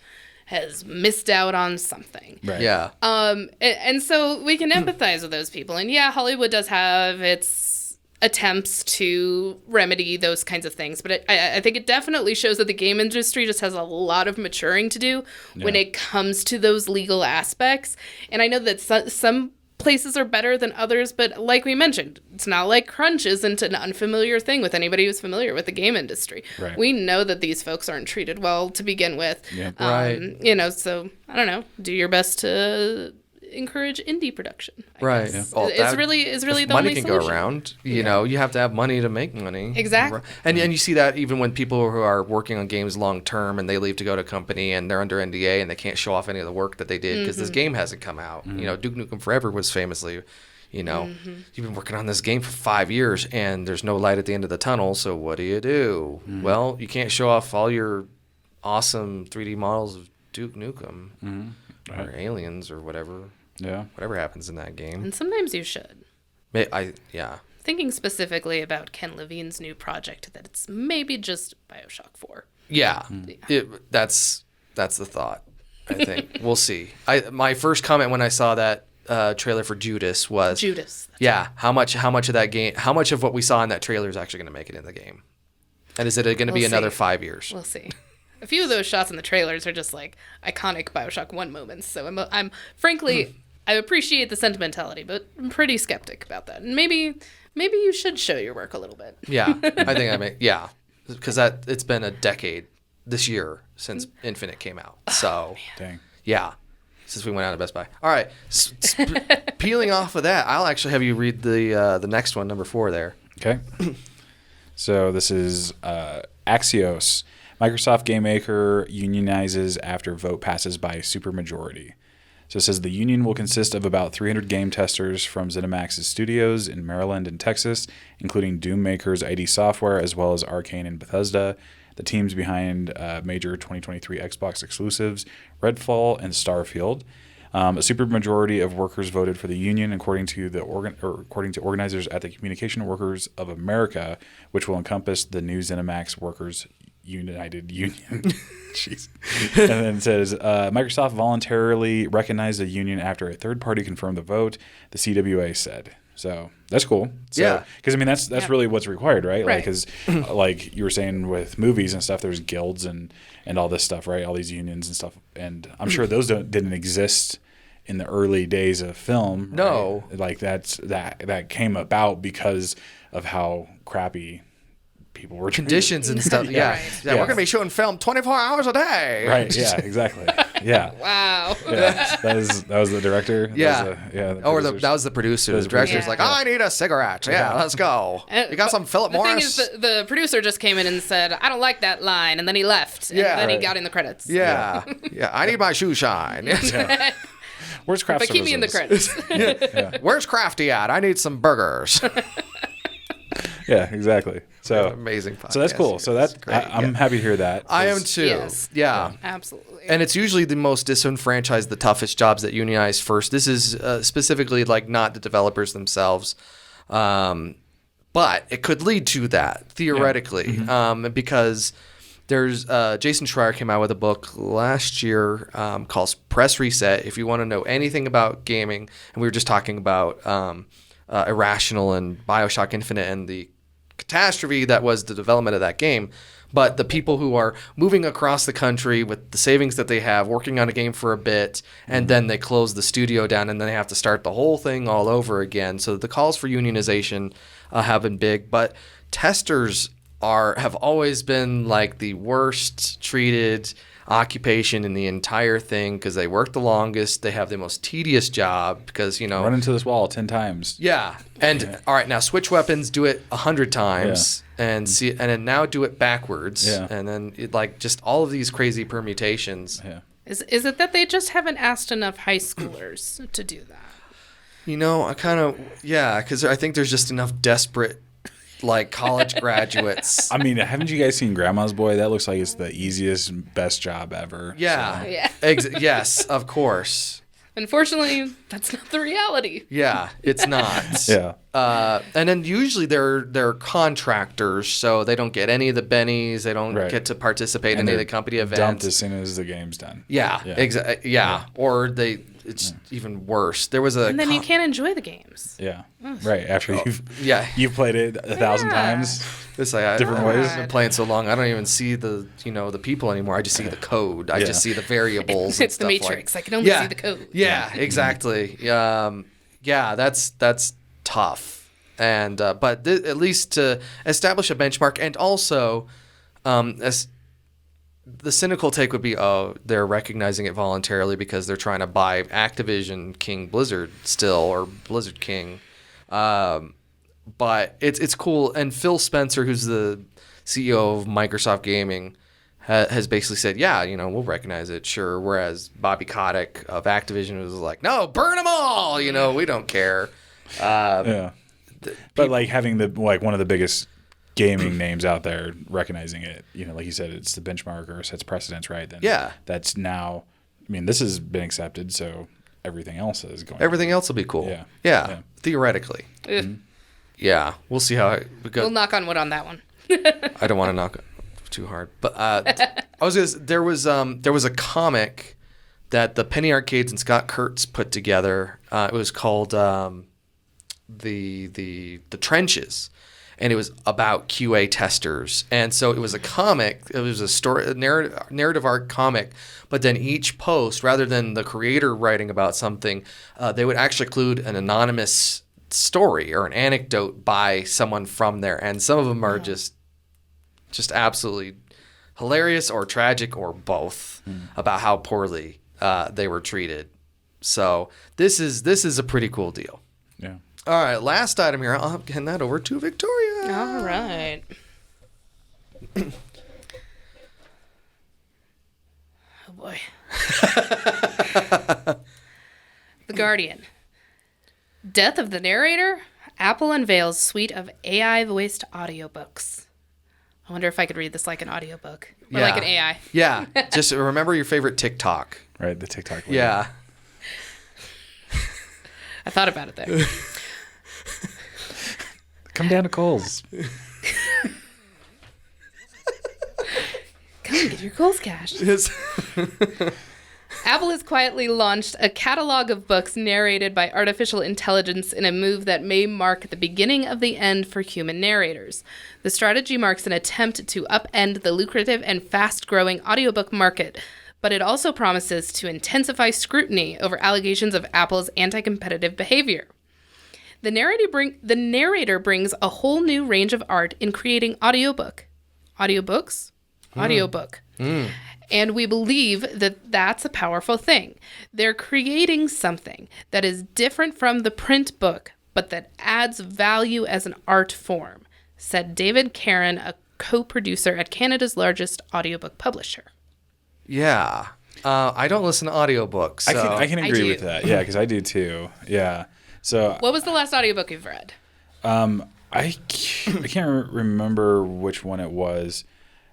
has missed out on something. Right. Yeah. And so we can empathize with those people. And yeah, Hollywood does have its attempts to remedy those kinds of things. But I think it definitely shows that the game industry just has a lot of maturing to do when it comes to those legal aspects. And I know that some places are better than others, but like we mentioned, it's not like crunch isn't an unfamiliar thing with anybody who's familiar with the game industry. Right. We know that these folks aren't treated well to begin with. Yeah. Right. So I don't know, do your best to encourage indie production. Right. Guess. Well, It's really the money only can solution. go around. You know, you have to have money to make money. Exactly. And you see that even when people who are working on games long term and they leave to go to a company and they're under NDA and they can't show off any of the work that they did because this game hasn't come out. You know, Duke Nukem Forever was famously, you've been working on this game for 5 years and there's no light at the end of the tunnel. So what do? Well, you can't show off all your awesome 3D models of Duke Nukem or aliens or whatever. Yeah. Whatever happens in that game. And sometimes you should. Thinking specifically about Ken Levine's new project, that it's maybe just BioShock 4. Yeah. That's the thought, I think. We'll see. My first comment when I saw that trailer for Judas was how much of that game, how much of what we saw in that trailer is actually going to make it in the game? And is it going to be another 5 years? We'll see. A few of those shots in the trailers are just like iconic BioShock 1 moments. So I'm frankly, I appreciate the sentimentality, but I'm pretty skeptic about that. And maybe you should show your work a little bit. Yeah, I think because it's been a decade this year since Infinite came out. So, Dang. Yeah, since we went out of Best Buy. All right, peeling off of that, I'll actually have you read the next one, number 4 there. Okay. So this is Axios. Microsoft Game Maker unionizes after vote passes by supermajority. So it says the union will consist of about 300 game testers from ZeniMax's studios in Maryland and Texas, including Doom makers ID Software, as well as Arcane and Bethesda, the teams behind major 2023 Xbox exclusives, Redfall and Starfield. A supermajority of workers voted for the union, according to organizers at the Communication Workers of America, which will encompass the new ZeniMax Workers United Union. Jeez. And then it says, Microsoft voluntarily recognized the union after a third party confirmed the vote, the CWA said. So that's cool. So, yeah. Because, I mean, that's really what's required, right? Right. Because, like you were saying with movies and stuff, there's guilds and all this stuff, right? All these unions and stuff. And I'm sure those didn't exist in the early days of film. No. Right? Like that came about because of how crappy people were conditions and stuff. Yeah. Right. We're going to be showing film 24 hours a day. Right. Yeah, exactly. Yeah. Wow. Yeah. That was the director. Yeah. That was the producer. The director's producers. like, I need a cigarette. Yeah, let's go. You got some Philip Morris? The thing is, the producer just came in and said, I don't like that line, and then he left. And then he got in the credits. Yeah. Yeah. I need my shoe shine. Yeah. Where's craft But keep me in the credits. Where's Crafty at? I need some burgers. Yeah, exactly. So amazing podcast. So that's cool. So that's great. I'm happy to hear that. I am too. Yes. Yeah. Absolutely. And it's usually the most disenfranchised, the toughest jobs that unionize first. This is specifically like not the developers themselves. But it could lead to that theoretically, because there's Jason Schreier came out with a book last year called Press Reset. If you want to know anything about gaming, and we were just talking about Irrational and BioShock Infinite and the catastrophe that was the development of that game. But the people who are moving across the country with the savings that they have, working on a game for a bit, and then they close the studio down, and then they have to start the whole thing all over again. So the calls for unionization have been big. But testers have always been like the worst treated occupation in the entire thing because they work the longest. They have the most tedious job because, run into this wall 10 times. Yeah. And all right, now switch weapons, do it 100 times and then now do it backwards. Yeah. And then just all of these crazy permutations. Yeah. Is it that they just haven't asked enough high schoolers to do that? Because I think there's just enough desperate college graduates. I mean, haven't you guys seen Grandma's Boy? That looks like it's the easiest, best job ever. Yeah. So. Yeah. Yes, of course. Unfortunately, that's not the reality. Yeah, it's not. Yeah. And then usually they're contractors, so they don't get any of the bennies. They don't get to participate in any of the company events. Dumped as soon as the game's done. Yeah. Exactly. Yeah. Or it's even worse. There was and then you can't enjoy the games. Yeah. Right. After you've played it 1,000 times. It's different ways. I've been playing so long, I don't even see the people anymore. I just see the code. I just see the variables. It's and the stuff Matrix. I can only see the code. Yeah, exactly. That's tough. And but at least to establish a benchmark, and also, as the cynical take would be, they're recognizing it voluntarily because they're trying to buy Activision King Blizzard still, or Blizzard King. But it's cool. And Phil Spencer, who's the CEO of Microsoft Gaming, has basically said, we'll recognize it, sure. Whereas Bobby Kotick of Activision was like, no, burn them all. We don't care. But having one of the biggest gaming names out there recognizing it, like you said, it's the benchmark or sets precedence, right? Then that's now. I mean, this has been accepted, so everything else is going. Everything else will be cool. Yeah. Theoretically. Yeah, we'll see how it goes. We'll knock on wood on that one. I don't want to knock too hard, but there was a comic that the Penny Arcades and Scott Kurtz put together. It was called the Trenches, and it was about QA testers. And so it was a comic. It was a narrative arc comic. But then each post, rather than the creator writing about something, they would actually include an anonymous story or an anecdote by someone from there. And some of them are just absolutely hilarious or tragic or both about how poorly they were treated. So this is a pretty cool deal. Yeah. All right, last item here. I'll hand that over to Victoria. All right. Oh, boy. The Guardian. Death of the narrator? Apple unveils suite of AI-voiced audiobooks. I wonder if I could read this like an audiobook. Or like an AI. Yeah. Just remember your favorite TikTok. Right, the TikTok. Yeah. I thought about it there. Come down to Kohl's. Come and get your Kohl's cash. Apple has quietly launched a catalog of books narrated by artificial intelligence in a move that may mark the beginning of the end for human narrators. The strategy marks an attempt to upend the lucrative and fast-growing audiobook market, but it also promises to intensify scrutiny over allegations of Apple's anti-competitive behavior. The narrator brings a whole new range of art in creating audiobook. Audiobooks? Audiobook. And we believe that that's a powerful thing. They're creating something that is different from the print book, but that adds value as an art form, said David Caron, a co-producer at Canada's largest audiobook publisher. Yeah. I don't listen to audiobooks. So. I can agree with that. Yeah, because I do too. Yeah. So what was the last audiobook you've read? I can't remember which one it was.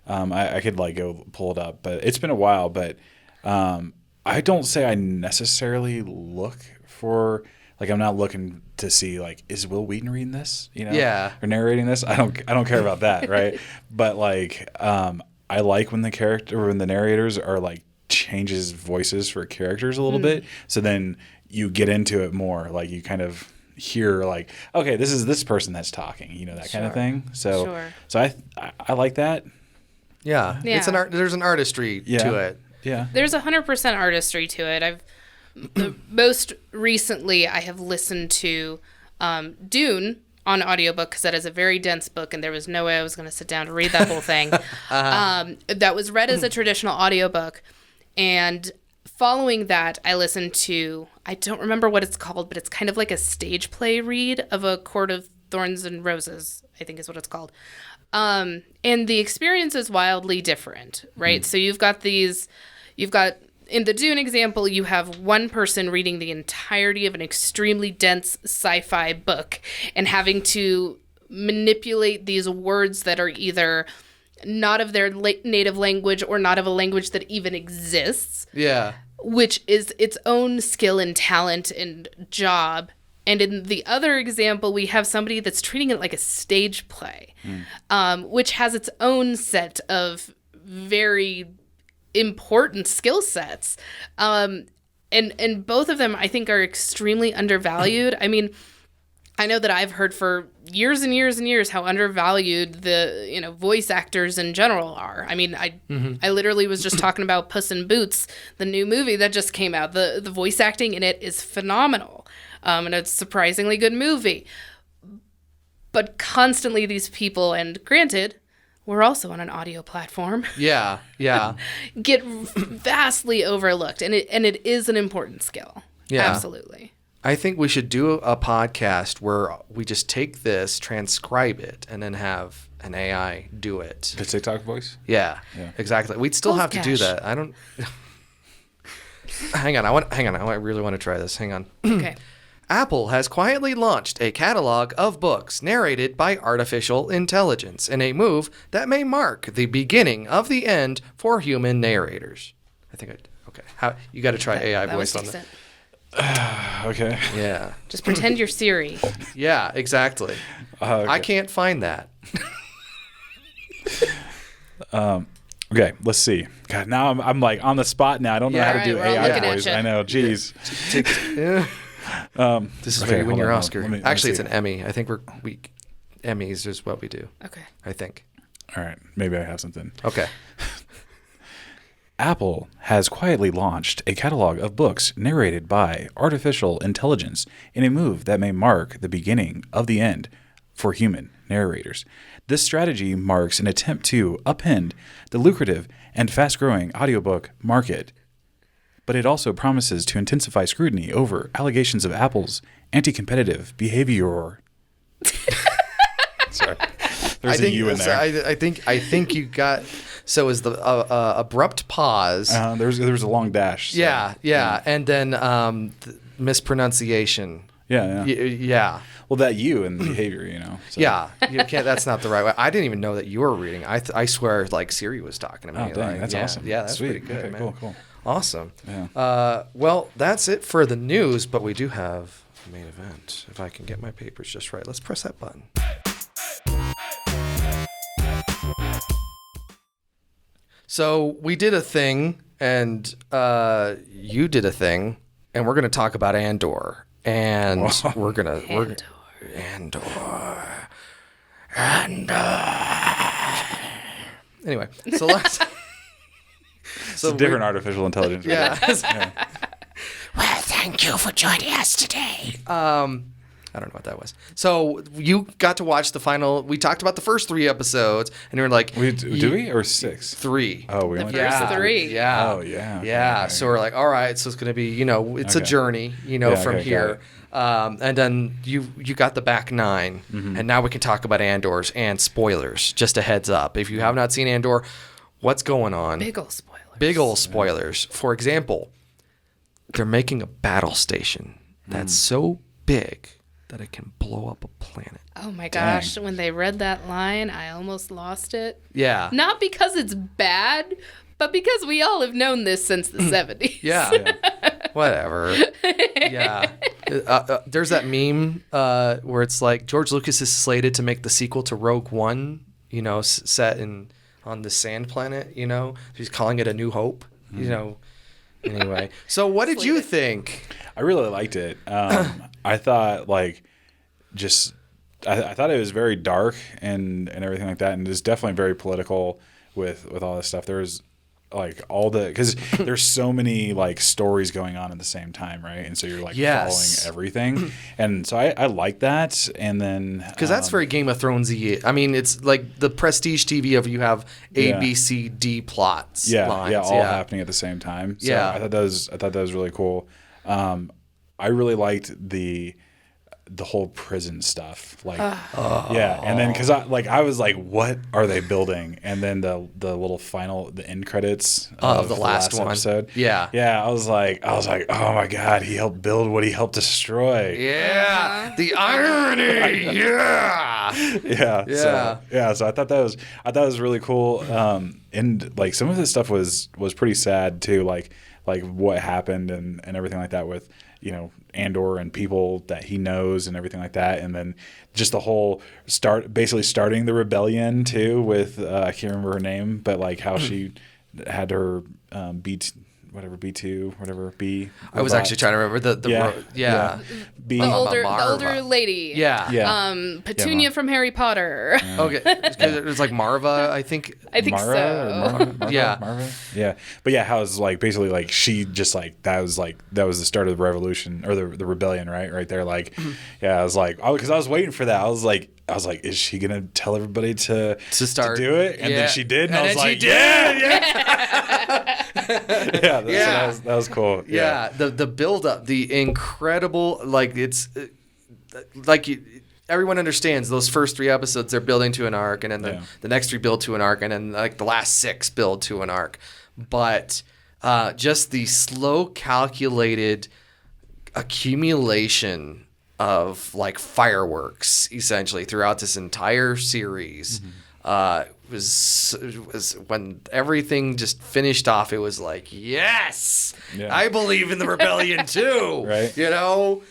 I could like go pull it up, but it's been a while. But I don't say I necessarily look for like I'm not looking to see like is Will Wheaton reading this, or narrating this. I don't care about that, right? But like I like when the narrators are like changes voices for characters a little bit, so then you get into it more. Like you kind of hear like, okay, this is this person that's talking, that kind of thing. So I like that. Yeah. It's there's an artistry to it. Yeah. There's 100% artistry to it. Most recently I have listened to Dune on audiobook because that is a very dense book and there was no way I was going to sit down to read that whole thing. That was read as a traditional audiobook, and following that I listened to, I don't remember what it's called, but it's kind of like a stage play read of A Court of Thorns and Roses, I think is what it's called. And the experience is wildly different, right? So you've got in the Dune example, you have one person reading the entirety of an extremely dense sci-fi book and having to manipulate these words that are either not of their native language or not of a language that even exists. Yeah. Which is its own skill and talent and job. And in the other example, we have somebody that's treating it like a stage play, which has its own set of very important skill sets. And both of them, I think, are extremely undervalued. I mean, I know that I've heard for years and years and years how undervalued the voice actors in general are. I mean, I literally was just talking about Puss in Boots, the new movie that just came out. The voice acting in it is phenomenal, and it's a surprisingly good movie. But constantly these people, and granted, we're also on an audio platform. Yeah. Get vastly overlooked, and it is an important skill. Yeah, absolutely. I think we should do a podcast where we just take this, transcribe it, and then have an AI do it. The TikTok voice? Yeah. Exactly. We'd still have to do that. I don't. Hang on. I really want to try this. Hang on. Okay. Apple has quietly launched a catalog of books narrated by artificial intelligence in a move that may mark the beginning of the end for human narrators. Okay. You got to try AI voice on that. Okay. Yeah. Just pretend you're Siri. Yeah, exactly. Okay. I can't find that. Okay, let's see. God, now I'm like on the spot now. I don't know how to do AI voice. I know. Jeez. This is where you win your Oscar. Actually, it's an Emmy. I think Emmys is what we do. Okay. I think. All right. Maybe I have something. Okay. Apple has quietly launched a catalog of books narrated by artificial intelligence in a move that may mark the beginning of the end for human narrators. This strategy marks an attempt to upend the lucrative and fast-growing audiobook market, but it also promises to intensify scrutiny over allegations of Apple's anti-competitive behavior. Sorry. There's a U in there. I think you got... So is the abrupt pause. There was a long dash. So. Yeah. And then mispronunciation. Yeah. Well, that you and the behavior, So. Yeah, you can't. That's not the right way. I didn't even know that you were reading. I swear, like Siri was talking to me. Oh, dang, that's awesome. Yeah, that's Sweet. pretty good, okay, man. Cool. Awesome. Yeah. Well, that's it for the news, but we do have a main event. If I can get my papers just right, let's press that button. So we did a thing, and you did a thing, and we're going to talk about Andor. And Andor. Anyway, so let's... It's a different artificial intelligence. Yeah. Well, thank you for joining us today. I don't know what that was. So you got to watch the final. We talked about the first 3 episodes, and you were like, "Do we or 6? 3? Oh, we the only first 3. Yeah. Oh, yeah. Yeah. So we're like, all right. So it's going to be, it's a journey, from here. And then you got the back 9, and now we can talk about Andor's and spoilers. Just a heads up, if you have not seen Andor, what's going on? Big ol' spoilers. Big ol' spoilers. For example, they're making a battle station that's so big that it can blow up a planet. Oh my gosh, when they read that line, I almost lost it. Yeah. Not because it's bad, but because we all have known this since the 70s. Yeah. Whatever. Yeah. There's that meme where it's like George Lucas is slated to make the sequel to Rogue One, you know, set on the sand planet, you know. He's calling it A New Hope, you know. Anyway, so what did you think? I really liked it. I thought I thought it was very dark and everything like that, and it's definitely very political with all this stuff. There's like because there's so many like stories going on at the same time, right? And so you're like following everything, and so I like that. And then because that's very Game of Thronesy. I mean, it's like the prestige TV of you have A, B, C, D plots. Lines. All happening at the same time. So I thought that was really cool. I really liked the whole prison stuff, and then because I was like, what are they building? And then the little the end credits of the last one. Episode, I was like, oh my god, he helped build what he helped destroy. The irony. So I thought that was really cool. And like some of this stuff was pretty sad too, like what happened and everything like that with, you know, Andor and people that he knows and everything like that. And then just the whole basically starting the rebellion too with, I can't remember her name, but like how she had her B. I was actually trying to remember the the older lady. Petunia from Harry Potter. Okay, it was like Marva, I think. I think so. Marva. But yeah, how it's like basically like she just like that was the start of the revolution or the rebellion, right there. Like, I was like, because I was waiting for that. I was like, is she gonna tell everybody to start to do it? And then she did, and I was like, that was cool. The build up, the incredible, like it's like everyone understands those first 3 episodes they're building to an arc, and then the next 3 build to an arc, and then like the last 6 build to an arc. But just the slow, calculated accumulation of like fireworks essentially throughout this entire series was when everything just finished off. It was like, yes, I believe in the rebellion too. Right. You know?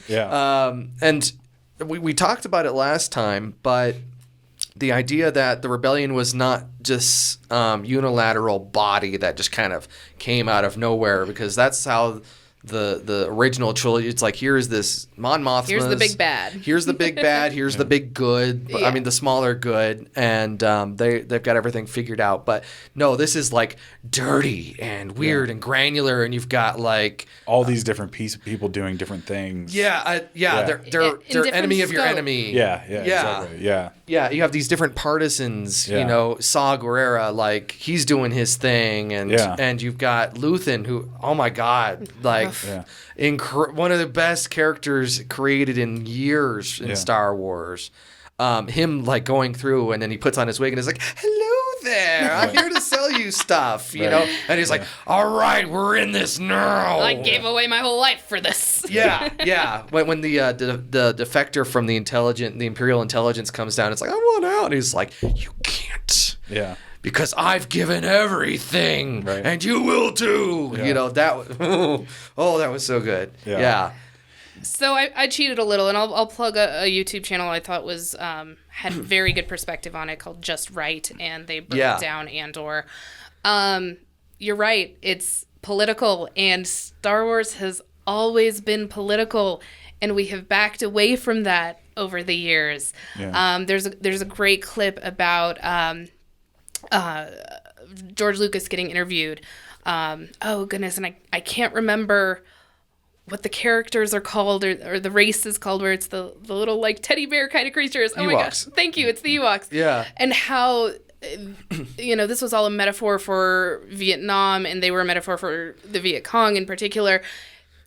And we talked about it last time, but the idea that the rebellion was not just unilateral body that just kind of came out of nowhere, because that's how the original trilogy, it's like, here's this Mon Mothma. Here's the big bad. Here's the big bad. Here's the big good. I mean, the smaller good. And they've got everything figured out. But no, this is like dirty and weird and granular. And you've got like all these different people doing different things. They're enemy of your enemy. Exactly. Yeah, you have these different partisans, you know, Saw Gerrera, like he's doing his thing, and you've got Luthen, who, oh my God, like one of the best characters created in years in Star Wars. Him like going through, and then he puts on his wig and is like, "Hello there, I'm here to sell you stuff," you know, and he's like, "All right, we're in this now." I gave away my whole life for this. When the defector from the Imperial intelligence comes down, it's like, "I want out," and he's like, "You can't." Because I've given everything, and you will too. You know, that that was so good. So I cheated a little, and I'll plug a YouTube channel I thought was had very good perspective on it, called Just Right, and they broke down Andor. You're right, it's political, and Star Wars has always been political, and we have backed away from that over the years. There's a great clip about George Lucas getting interviewed. Oh goodness, and I can't remember what the characters are called or the race is called, where it's the little like teddy bear kind of creatures. Oh my gosh, thank you, it's the Ewoks. And how this was all a metaphor for Vietnam, and they were a metaphor for the Viet Cong in particular.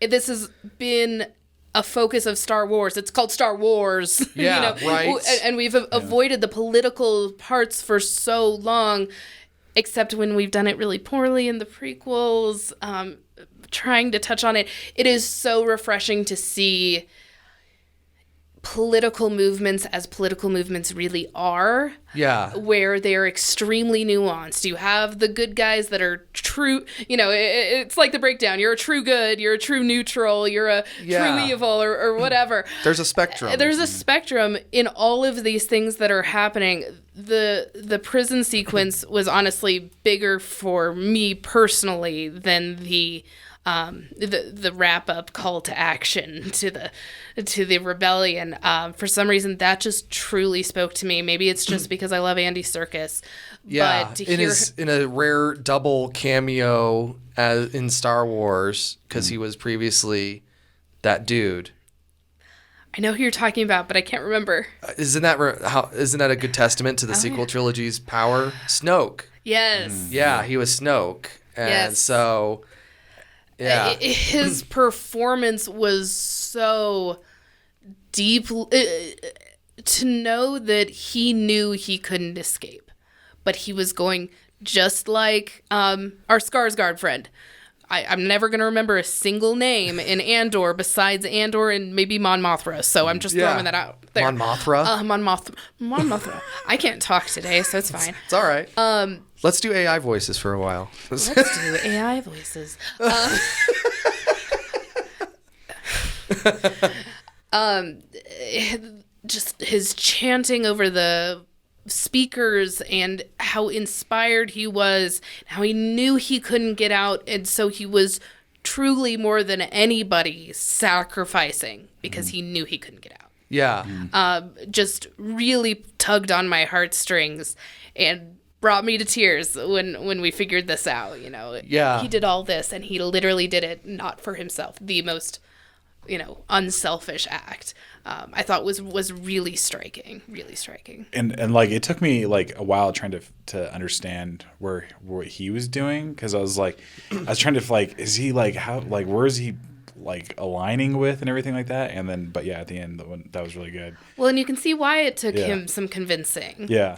This has been a focus of Star Wars. It's called Star Wars. Right. And we've avoided the political parts for so long, except when we've done it really poorly in the prequels, trying to touch on it. It is so refreshing to see political movements as political movements really are. Yeah. Where they're extremely nuanced. You have the good guys that are true, it's like the breakdown. You're a true good, you're a true neutral, you're a true evil or whatever. There's a spectrum. There's a spectrum in all of these things that are happening. The prison sequence was honestly bigger for me personally than the wrap up call to action to the rebellion. For some reason, that just truly spoke to me. Maybe it's just because I love Andy Serkis. Yeah, but in a rare double cameo in Star Wars, because he was previously that dude. I know who you're talking about, but I can't remember. Isn't that a good testament to the sequel trilogy's power? Snoke. Yes. Yeah, he was Snoke, and so. Yeah. His performance was so deep to know that he knew he couldn't escape, but he was going just like our Skarsgård friend. I'm never going to remember a single name in Andor besides Andor and maybe Mon Mothma, so I'm just throwing that out there. Mon Mothma? Mon Mothma. I can't talk today, so it's fine. It's all right. Let's do AI voices for a while. Let's do AI voices. Just his chanting over the speakers and how inspired he was, how he knew he couldn't get out, and so he was truly more than anybody sacrificing because he knew he couldn't get out. Yeah. Just really tugged on my heartstrings and brought me to tears when we figured this out. Yeah. He did all this and he literally did it not for himself. The most unselfish act. I thought was really striking. And like it took me like a while trying to understand what he was doing, because I was trying to like, is he like how, like where is he like aligning with and everything like that, and then at the end that was really good. Well, and you can see why it took him some convincing. Yeah.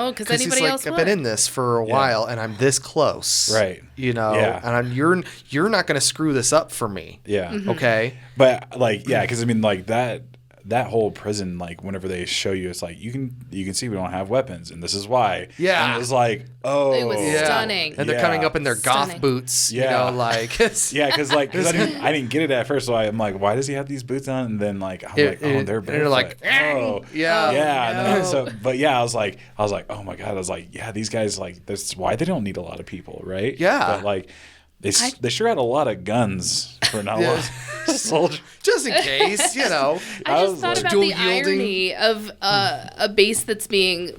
Because anybody he's else I've would. been in this for a while and I'm this close, right? And you're not going to screw this up for me. Yeah. Mm-hmm. Okay. But because I mean that whole prison, like whenever they show you, it's like you can see we don't have weapons and this is why. Yeah. And it was like, it was stunning. And they're coming up in their goth Stunning. boots, because I didn't get it at first, so I'm like, why does he have these boots on? And then like they're barefoot. And you're like, oh yeah. And then, I was like, oh my god, I was like, yeah, these guys, like, that's why they don't need a lot of people, right? Yeah. But like they sure had a lot of guns for not a lot of soldiers. Just in case, I just thought about the irony of a base that's being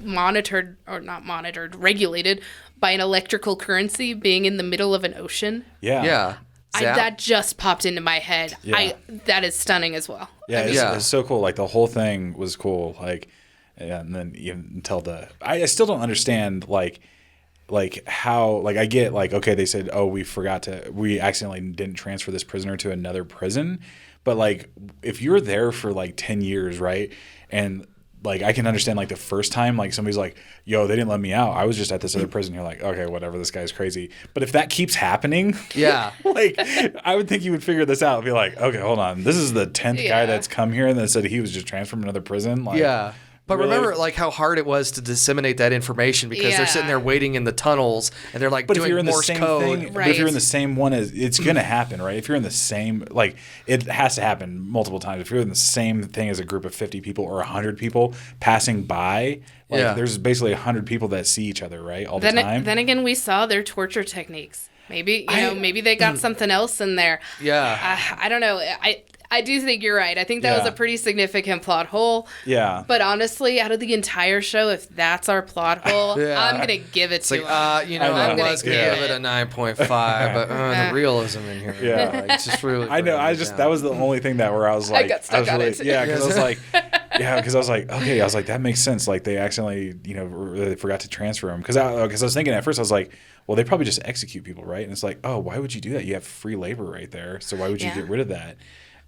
regulated by an electrical currency being in the middle of an ocean. Yeah. That just popped into my head. Yeah. That is stunning as well. Yeah, it's so cool. Like the whole thing was cool. Like, and then even until I still don't understand like how, like I get like, okay, they said, oh, we accidentally didn't transfer this prisoner to another prison, but like if you're there for like 10 years, right, and like I can understand like the first time like somebody's like, yo, they didn't let me out, I was just at this other prison, you're like, okay, whatever, this guy's crazy. But if that keeps happening, like I would think you would figure this out and be like, okay, hold on, this is the 10th guy that's come here and then said he was just transferred from another prison. Like, but really? Remember, like, how hard it was to disseminate that information because they're sitting there waiting in the tunnels and they're like doing Morse code. But if you're in the same one, it's going to happen, right? If you're in the same, like, it has to happen multiple times. If you're in the same thing as a group of 50 people or 100 people passing by, like, there's basically 100 people that see each other, right, all the time. Then again, we saw their torture techniques. Maybe, maybe they got something else in there. Yeah. I don't know. I do think you're right. I think that was a pretty significant plot hole. Yeah. But honestly, out of the entire show, if that's our plot hole, I'm going to give it to him. I was going to give it a 9.5, but the realism in here. Yeah. It's just really. I know. That was the only thing where I was like. I got stuck on it. Yeah, because I was like. Yeah, because I was like, okay, that makes sense. Like, they accidentally, they forgot to transfer him. Because I was thinking at first, I was like, well, they probably just execute people, right? And it's like, oh, why would you do that? You have free labor right there. So why would you get rid of that?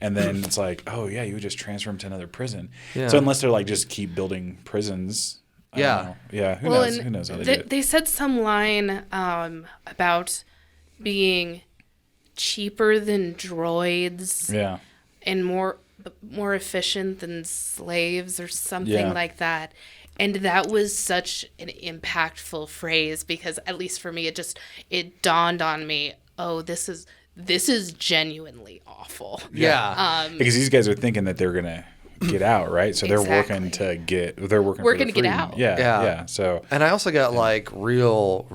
And then it's like, oh, yeah, you would just transfer them to another prison. Yeah. So unless they're like, just keep building prisons. I don't know. Yeah, who knows? Who knows how they do it? They said some line about being cheaper than droids. Yeah. And more more efficient than slaves or something Yeah. like that. And that was such an impactful phrase because at least for me, it dawned on me, oh, this is genuinely awful. Yeah. Because these guys are thinking that they're gonna get out, right? So they're working to get. They're working Working for to the get freedom. out. Yeah. So And I also got like real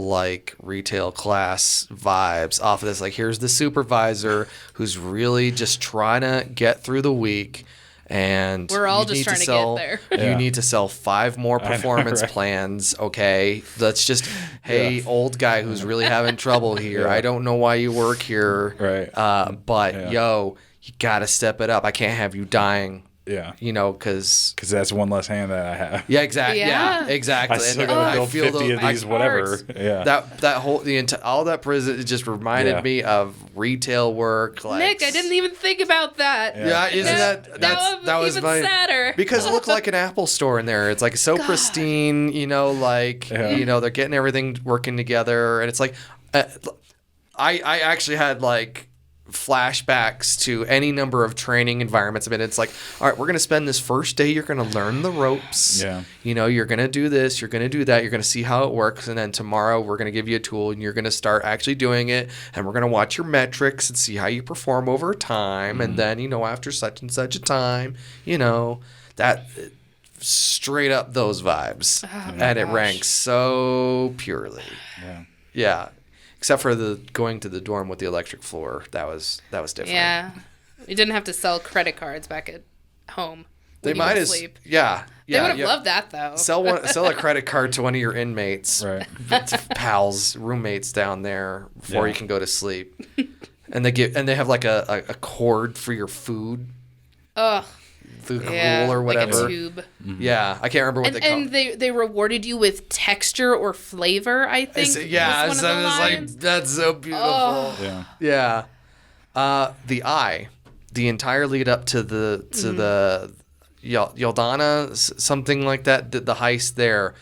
like retail class vibes off of this. Like, here's the supervisor who's really just trying to get through the week. And We're all you just need trying to get sell, there. You need to sell 5 more performance right? plans. Okay. That's just, hey, old guy who's really having trouble here. I don't know why you work here. Right. But yo, you got to step it up. I can't have you dying. yeah, You know, because that's one less hand that I have. yeah, exactly. Yeah. Yeah, exactly. I still And gotta I build feel 50 of these, whatever. parts. Yeah. that whole all that prison, it just reminded Yeah. me of retail work. Like, Nick, I didn't even think about that. Yeah, isn't that was even my sadder? because it looked like an Apple store in there. It's like so pristine, you know, like you know they're getting everything working together, and it's like I actually had like flashbacks to any number of training environments. I mean, it's like, all right, we're going to spend this first day, you're going to learn the ropes. Yeah. You know, you're going to do this, you're going to do that, you're going to see how it works. And then tomorrow we're going to give you a tool and you're going to start actually doing it. And we're going to watch your metrics and see how you perform over time. And then, you know, after such and such a time, you know, that straight up those vibes. And it ranks so purely. Yeah. Yeah. Except for the going to the dorm with the electric floor. That was different. Yeah. You didn't have to sell credit cards back at home. They when you might went have to sleep. yeah. They Yeah, would have yeah. loved that though. Sell a credit card to one of your inmates, Right. pals, roommates down there before Yeah. you can go to sleep. And they have like a cord for your food, Ugh. the Yeah. gruel or whatever. Like a tube. Yeah, I can't remember what they call And they rewarded you with texture or flavor, I think. yeah, was so one of the it's like lines. that's so beautiful. Yeah. Yeah. The eye, the entire lead up to the Yaldana, something like that, the heist there.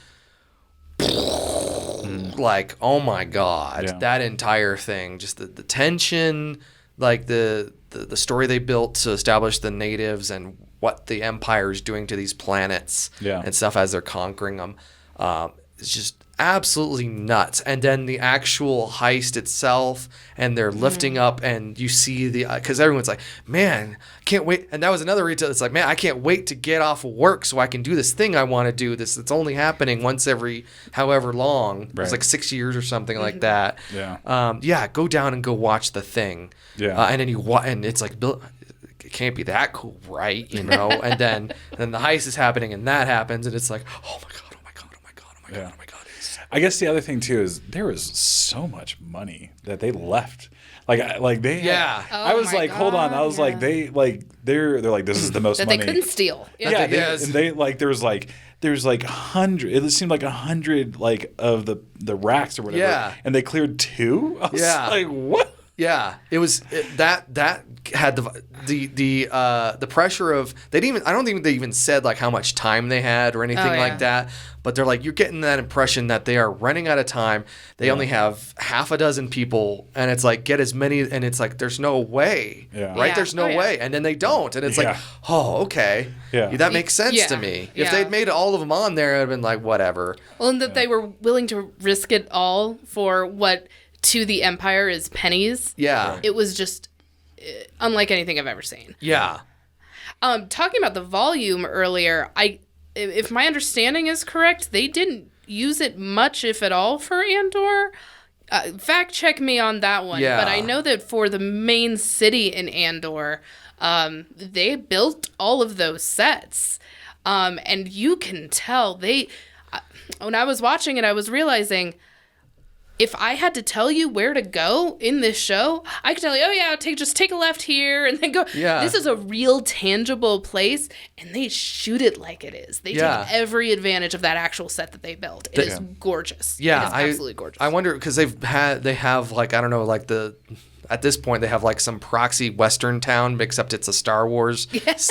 Like, oh my God, Yeah. that entire thing, just the tension, like the story they built to establish the natives and what the Empire is doing to these planets and stuff as they're conquering them. It's just absolutely nuts. And then the actual heist itself, and they're lifting up, and you see because everyone's like, man, can't wait. And that was another retail. It's like, man, I can't wait to get off of work so I can do this thing I want to do. It's only happening once every however long. Right. It's like 6 years or something like that. Yeah. Go down and go watch the thing. Yeah. And then and it's like, it can't be that cool, right? You know. And then the heist is happening, and that happens, and it's like, oh my God. Yeah. Oh my God. I guess the other thing too is there was so much money that they left. Like they. Yeah. I was my like, hold on. I was like, they're like, this is the most That money they couldn't steal. Yeah, Yes. and they like there's like 100. It seemed like 100 like of the racks or whatever. Yeah. And they cleared 2. I was like, what? Yeah, it was that had the pressure of they didn't even I don't think they even said like how much time they had or anything like that, but they're like, you're getting that impression that they are running out of time. They only have half a dozen people, and it's like, get as many, and it's like, there's no way, right? Yeah. There's no way, and then they don't, and it's like, oh, okay, that makes sense to me. If they'd made all of them on there, I'd have been like, whatever. Well, and that they were willing to risk it all for what to the Empire is pennies. Yeah. It was just unlike anything I've ever seen. Yeah. Talking about the volume earlier, if my understanding is correct, they didn't use it much, if at all, for Andor. Fact check me on that one. Yeah. But I know that for the main city in Andor, they built all of those sets. And you can tell when I was watching it, I was realizing, if I had to tell you where to go in this show, I could tell you, oh yeah, just take a left here and then go. Yeah. This is a real tangible place, and they shoot it like it is. They take every advantage of that actual set that they built. It is gorgeous. Yeah, it is absolutely gorgeous. I wonder because they have like, I don't know, like at this point they have like some proxy Western town, except it's a Star Wars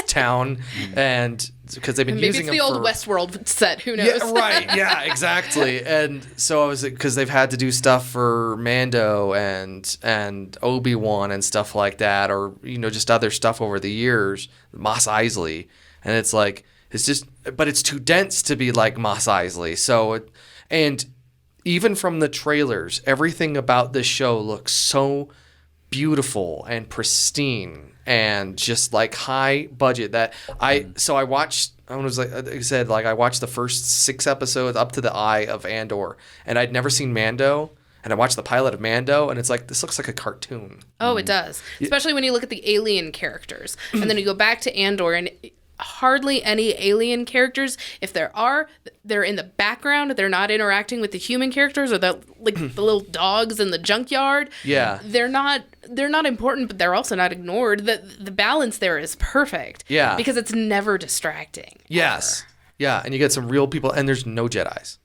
town, and because they've been Maybe using it's the them old Westworld set. Who knows? Yeah, right. Yeah, exactly. And so I was because they've had to do stuff for Mando and Obi-Wan and stuff like that, or just other stuff over the years. Mos Eisley, and it's like but it's too dense to be like Mos Eisley. So and even from the trailers, everything about this show looks so beautiful and pristine and just like high budget that I watched. I was like I said, like I watched the first 6 episodes up to the eye of Andor, and I'd never seen Mando, and I watched the pilot of Mando, and it's like this looks like a cartoon. Oh, it does. Especially when you look at the alien characters, and then you go back to Andor, and hardly any alien characters. If there are, they're in the background. They're not interacting with the human characters or the little dogs in the junkyard. Yeah, they're not important, but they're also not ignored. The balance there is perfect. Yeah, because it's never distracting. Yes. Ever. Yeah, and you get some real people, and there's no Jedis.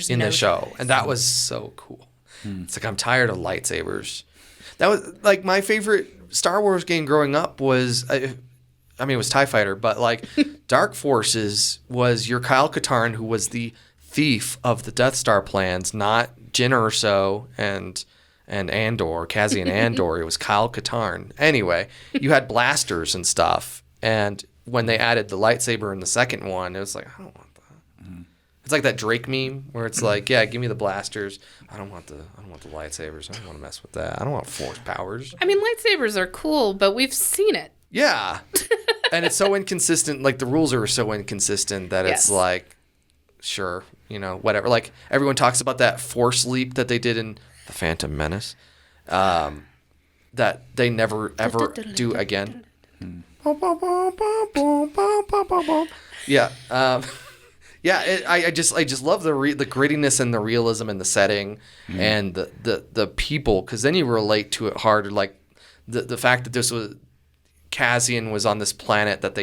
In the show, Jedis. And that was so cool. It's like I'm tired of lightsabers. That was like my favorite Star Wars game growing up was. I mean, it was TIE Fighter, but like Dark Forces was your Kyle Katarn, who was the thief of the Death Star plans, not Jyn Erso and Andor, Cassian Andor. It was Kyle Katarn. Anyway, you had blasters and stuff, and when they added the lightsaber in the second one, it was like, I don't want that. It's like that Drake meme where it's like, yeah, give me the blasters. I don't want the lightsabers. I don't want to mess with that. I don't want force powers. I mean, lightsabers are cool, but we've seen it. Yeah. And it's so inconsistent. Like, the rules are so inconsistent that it's like, sure, whatever. Like, everyone talks about that force leap that they did in The Phantom Menace that they never, ever do again. Yeah. Yeah, I just love the grittiness and the realism and the setting and the people, because then you relate to it harder. Like, the fact that this was... Cassian was on this planet that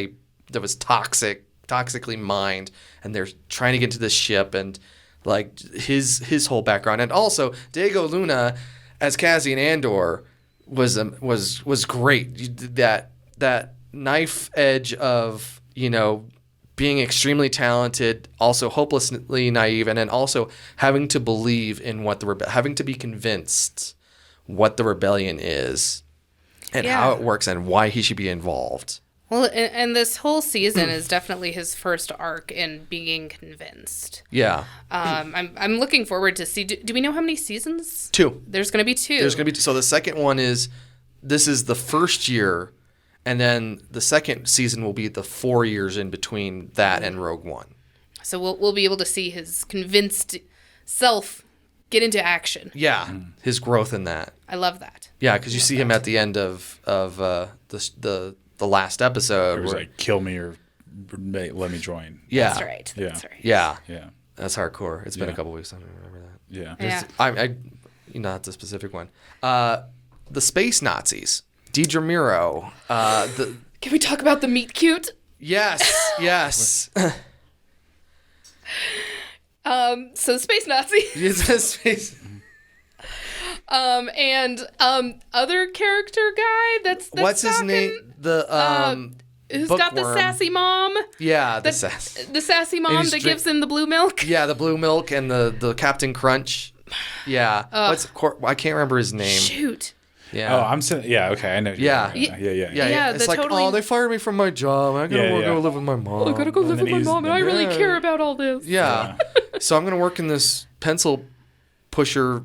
was toxically mined, and they're trying to get into this ship, and like his whole background, and also Diego Luna as Cassian Andor was great. That knife edge of being extremely talented, also hopelessly naive, and then also having to believe in having to be convinced what the rebellion is. And how it works and why he should be involved. Well, and this whole season is definitely his first arc in being convinced. Yeah. I'm looking forward to see. Do we know how many seasons? 2. There's going to be 2. There's going to be so the second one this is the first year, and then the second season will be the 4 years in between that and Rogue One. So we'll be able to see his convinced self get into action. Yeah, his growth in that. I love that. Yeah, because you see him at the end of the last episode. It was like, kill me or let me join. Yeah. That's right. Yeah. That's right. Yeah. Yeah. That's hardcore. It's been a couple weeks. I don't remember that. Yeah. Yeah. Not the specific one. The Space Nazis. Deidre Miro. Can we talk about the meet cute? Yes. Yes. So Space Nazi. Space. And other character guy that's what's his name? Who's got the sassy mom? Yeah, the sassy mom that gives him the blue milk. Yeah, the blue milk and the Captain Crunch. Yeah, I can't remember his name. Shoot. Yeah. Oh, I'm saying. Yeah. Okay, I know. Yeah. Yeah. It's like, oh, they fired me from my job. I gotta go live with my mom. I gotta go live with my mom, and I really care about all this. Yeah. So I'm gonna work in this pencil pusher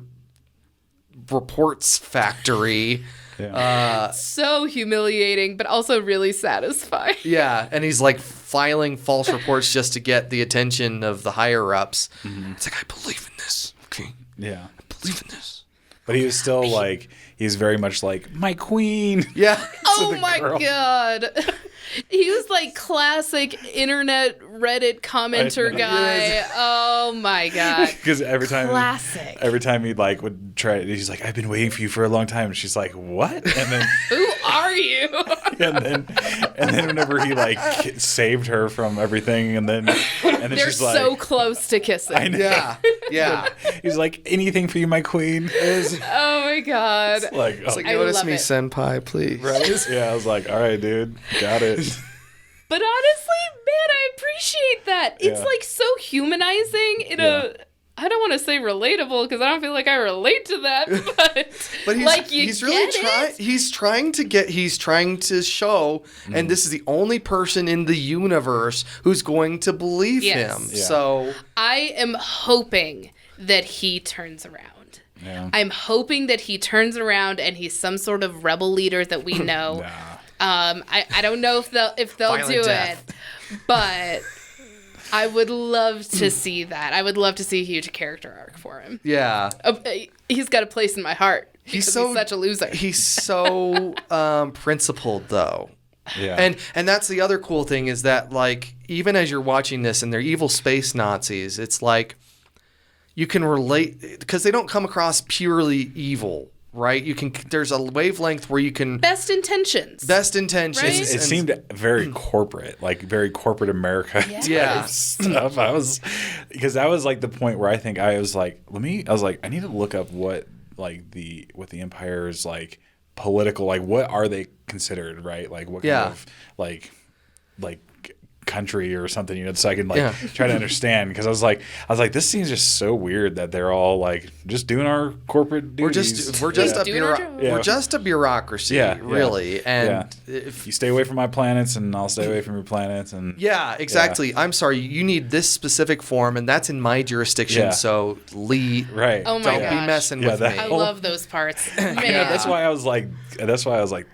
reports factory. So humiliating, but also really satisfying. Yeah, and he's like filing false reports just to get the attention of the higher ups. It's like, I believe in this. Okay. Yeah. I believe in this. But he was still like, he's very much like, my queen. Yeah. Oh my God. He was like classic internet Reddit commenter guy. Oh my God. Because every time he like would try, he's like, I've been waiting for you for a long time. And she's like, what? And then who are you? and then whenever he like saved her from everything, and then they're she's like, so close to kissing. I know. Yeah. Yeah. He's like, anything for you, my queen. Oh my god. Like, It's like, I notice love me, it. senpai, please. right? Yeah, I was like, all right, dude, got it. But honestly, man, I appreciate that. It's Yeah. like so humanizing in a. I don't want to say relatable because I don't feel like I relate to that, But he's, like you he's really get trying. it? He's trying to show, and this is the only person in the universe who's going to believe Yes. him. Yeah. So I am hoping that he turns around. Yeah. I'm hoping that he turns around and he's some sort of rebel leader that we know. Nah. I don't know if they'll Violent do death. it, but I would love to see that. I would love to see a huge character arc for him. yeah, He's got a place in my heart. he's because so he's such a loser. He's so principled, though. Yeah. And that's the other cool thing is that, like, even as you're watching this and they're evil space Nazis, it's like you can relate because they don't come across purely evil, right? There's a wavelength where you can Best intentions. best intentions. Right? It and- seemed very corporate, like very corporate America type Yeah. stuff. Because that was like the point where I was like, I need to look up what the Empire's like political, like what are they considered, right? Like what Yeah. kind of like country or something, so I can like Yeah. try to understand. Because I was like, this seems just so weird that they're all like just doing our corporate duties. we're just a doing our job. Yeah. we're just a bureaucracy, Yeah, yeah. really. And if You stay away from my planets, and I'll stay away from your planets, and yeah, exactly. I'm sorry, you need this specific form, and that's in my jurisdiction. Yeah. So Lee, right. Oh my don't be gosh. messing Yeah, with that me. I whole- love those parts. Man. Yeah, that's why I was like,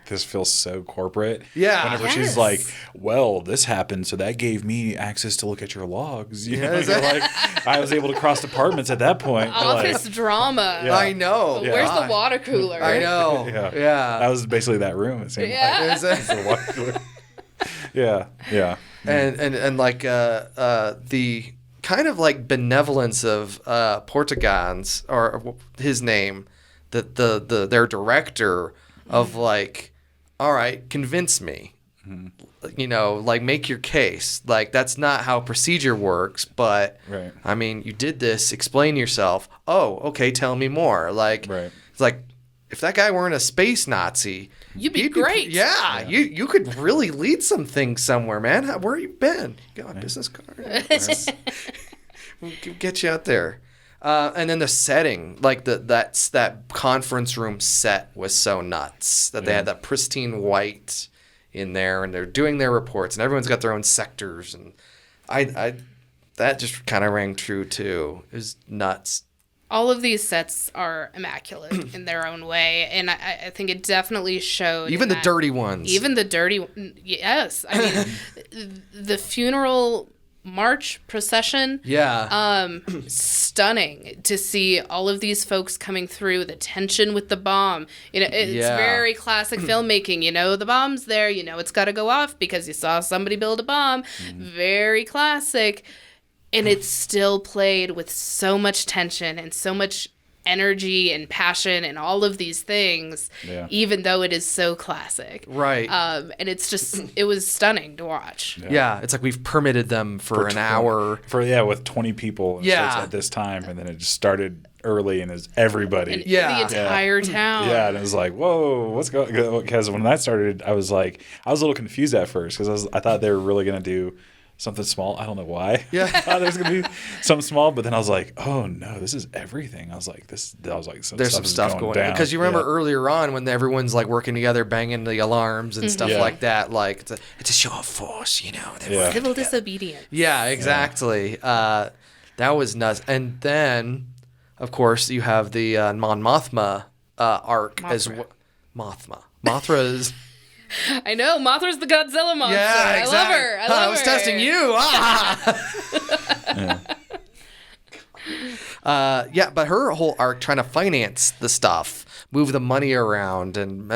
this feels so corporate. Yeah. Whenever Yes. she's like, well, this happened, so that gave me access to look at your logs. You know, is you're that- like, I was able to cross departments at that point. Office Like, drama. Yeah. I know. Where's the God. water cooler? I know. Yeah. Yeah. that was basically that room. It seemed Yeah. like. Is it- The water cooler. Yeah. and like the kind of like benevolence of Portagons, or his name, their director of like, all right, convince me, like make your case. Like that's not how procedure works, but Right. I mean, you did this. Explain yourself. Oh, okay, tell me more. Like Right. it's like if that guy weren't a space Nazi. You'd be He'd great. Yeah, you could really lead some things somewhere, man. Where you been? You got my business card? We'll get you out there. And then the setting, like that conference room set was so nuts that they had that pristine white in there, and they're doing their reports, and everyone's got their own sectors, and I that just kind of rang true too. It was nuts. All of these sets are immaculate in their own way, and I think it definitely showed. Even in the that- dirty ones. Even the dirty, yes. I mean, the funeral march procession. Yeah. Stunning to see all of these folks coming through, the tension with the bomb. It's Yeah. very classic filmmaking. The bomb's there. It's got to go off because you saw somebody build a bomb. Very classic. And it's still played with so much tension and so much energy and passion and all of these things, even though it is so classic. Right. And it was stunning to watch. Yeah, it's like we've permitted them for an hour. With 20 people. Yeah. At this time, and then it just started early, and it was everybody. Yeah. The entire town. Yeah, and it was like, whoa, what's going on? Because when that started, I was a little confused at first because I thought they were really going to do something small. I don't know why. Yeah. I thought there was going to be something small, but then I was like, oh no, this is everything. I was like, There's some stuff going on. Because you remember earlier on when everyone's like working together, banging the alarms and stuff Yeah. like that. Like, it's a show of force, They're Yeah. Civil disobedience. Yeah, exactly. That was nuts. And then, of course, you have the Mon Mothma arc as well. Mothra is. I know, Mothra's the Godzilla monster. Yeah, exactly. I love her. I love her. was testing you. But her whole arc trying to finance the stuff, move the money around, and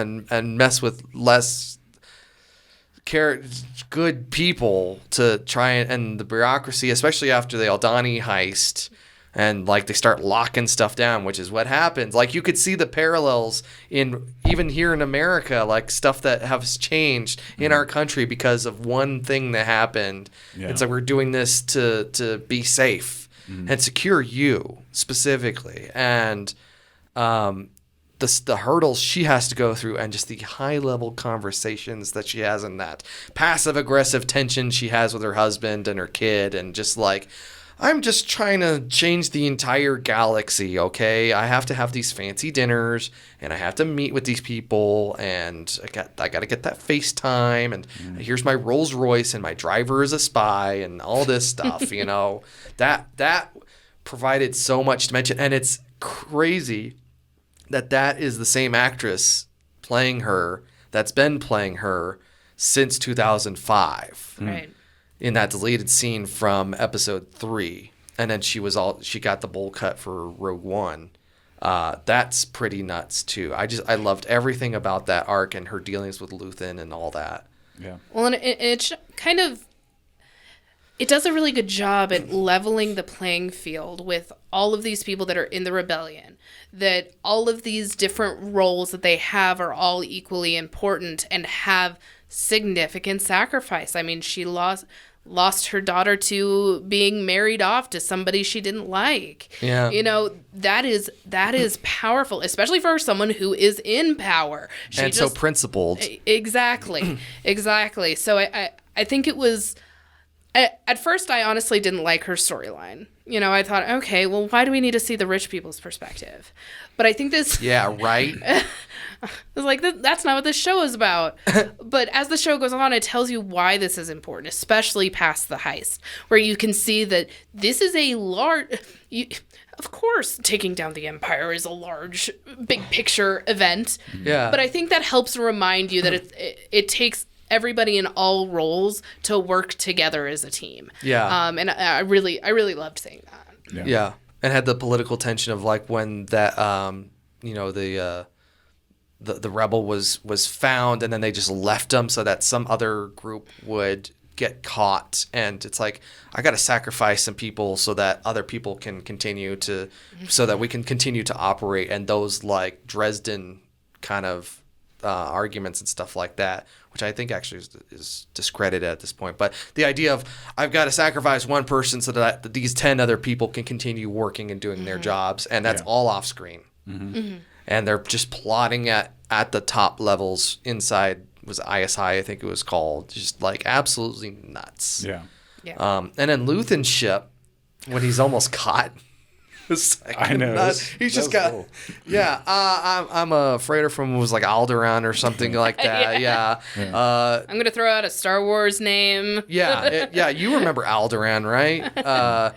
mess with less good people to try and the bureaucracy, especially after the Aldani heist. And like they start locking stuff down, which is what happens. Like you could see the parallels even here in America, like stuff that has changed in our country because of one thing that happened. Yeah. It's like we're doing this to be safe. and secure you specifically. And the hurdles she has to go through, and just the high-level conversations that she has, and that passive-aggressive tension she has with her husband and her kid, and just like, I'm just trying to change the entire galaxy, okay? I have to have these fancy dinners, and I have to meet with these people, and I got to get that FaceTime, and here's my Rolls Royce, and my driver is a spy, and all this stuff, you know? That provided so much dimension, and it's crazy that is the same actress playing her that's been playing her since 2005. Right. In that deleted scene from episode 3. And then she got the bowl cut for Rogue One. That's pretty nuts too. I loved everything about that arc and her dealings with Luthen and all that. Yeah. Well, and it kind of, it does a really good job at leveling the playing field with all of these people that are in the rebellion, that all of these different roles that they have are all equally important and have significant sacrifice. I mean, she lost her daughter to being married off to somebody she didn't like. Yeah. You know, that is powerful, especially for someone who is in power. So principled. Exactly. Exactly. So I think it was, at first I honestly didn't like her storyline. You know, I thought, okay, well, why do we need to see the rich people's perspective? But I think this... Yeah, right? I was like, that's not what this show is about. But as the show goes on, it tells you why this is important, especially past the heist, where you can see that this is a large... of course, taking down the Empire is a large, big picture event. Yeah. But I think that helps remind you that it takes everybody in all roles to work together as a team. Yeah. And I really loved seeing that. Yeah. And had the political tension of like when that, the rebel was found, and then they just left him so that some other group would get caught. And it's like, I got to sacrifice some people so that other people can continue to, so that we can continue to operate. And those like Dresden kind of arguments and stuff like that, which I think actually is discredited at this point. But the idea of, I've got to sacrifice one person so that these 10 other people can continue working and doing their jobs, and that's all off screen. And they're just plotting at the top levels inside, was ISI, I think it was called, just like absolutely nuts. Yeah. Yeah. And then Luthen's ship, when he's almost caught, I know. He's just got, cool. Yeah. I'm a freighter from, was like Alderaan or something like that. Yeah. I'm going to throw out a Star Wars name. Yeah. You remember Alderaan, right?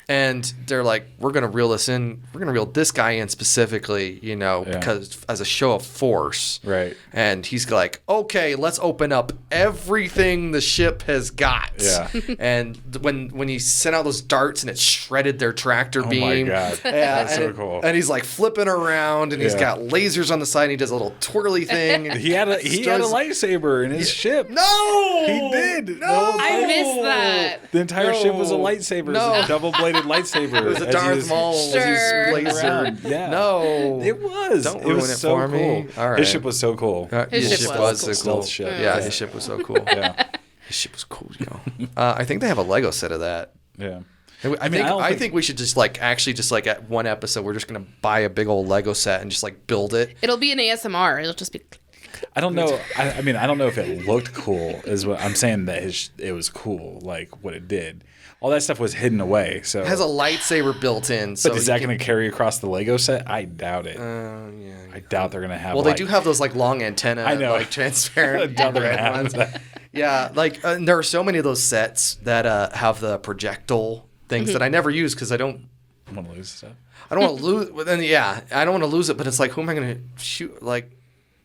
And they're like, we're going to reel this in. We're going to reel this guy in specifically, you know, because as a show of force. Right. And he's like, okay, let's open up everything the ship has got. Yeah. And when he sent out those darts and it shredded their tractor beam. Oh my God. That's so cool. And he's like flipping around, and he's got lasers on the side, and he does a little twirly thing. He had a lightsaber in his ship. No! He did. No! I missed that. The entire ship was a lightsaber. No. It was a double-bladed lightsaber. It was a Darth Maul Sure. laser. Yeah. No. It was. Don't It ruin was it so for me. cool. All right. His ship was so cool. His ship was so cool. Stealth ship. Yeah, his ship was so cool. Yeah. His ship was cool, yo. I think they have a Lego set of that. Yeah. I think we should just like at one episode, we're just gonna buy a big old Lego set and just like build it. It'll be an ASMR. It'll just be... I don't know. I mean, I don't know if it looked cool. Is what I'm saying. That it was cool, like what it did. All that stuff was hidden away. So It has a lightsaber built in. So but is that going to carry across the Lego set? I doubt it. Yeah. I doubt they're going to have. Well, they do have those like long antenna, I know. like transparent. I doubt they're gonna red have ones. that. Yeah, like there are so many of those sets that have the projectile things that I never use because I don't want to lose stuff. I don't want to lose. Well, then I don't want to lose it. But it's like, who am I going to shoot? Like,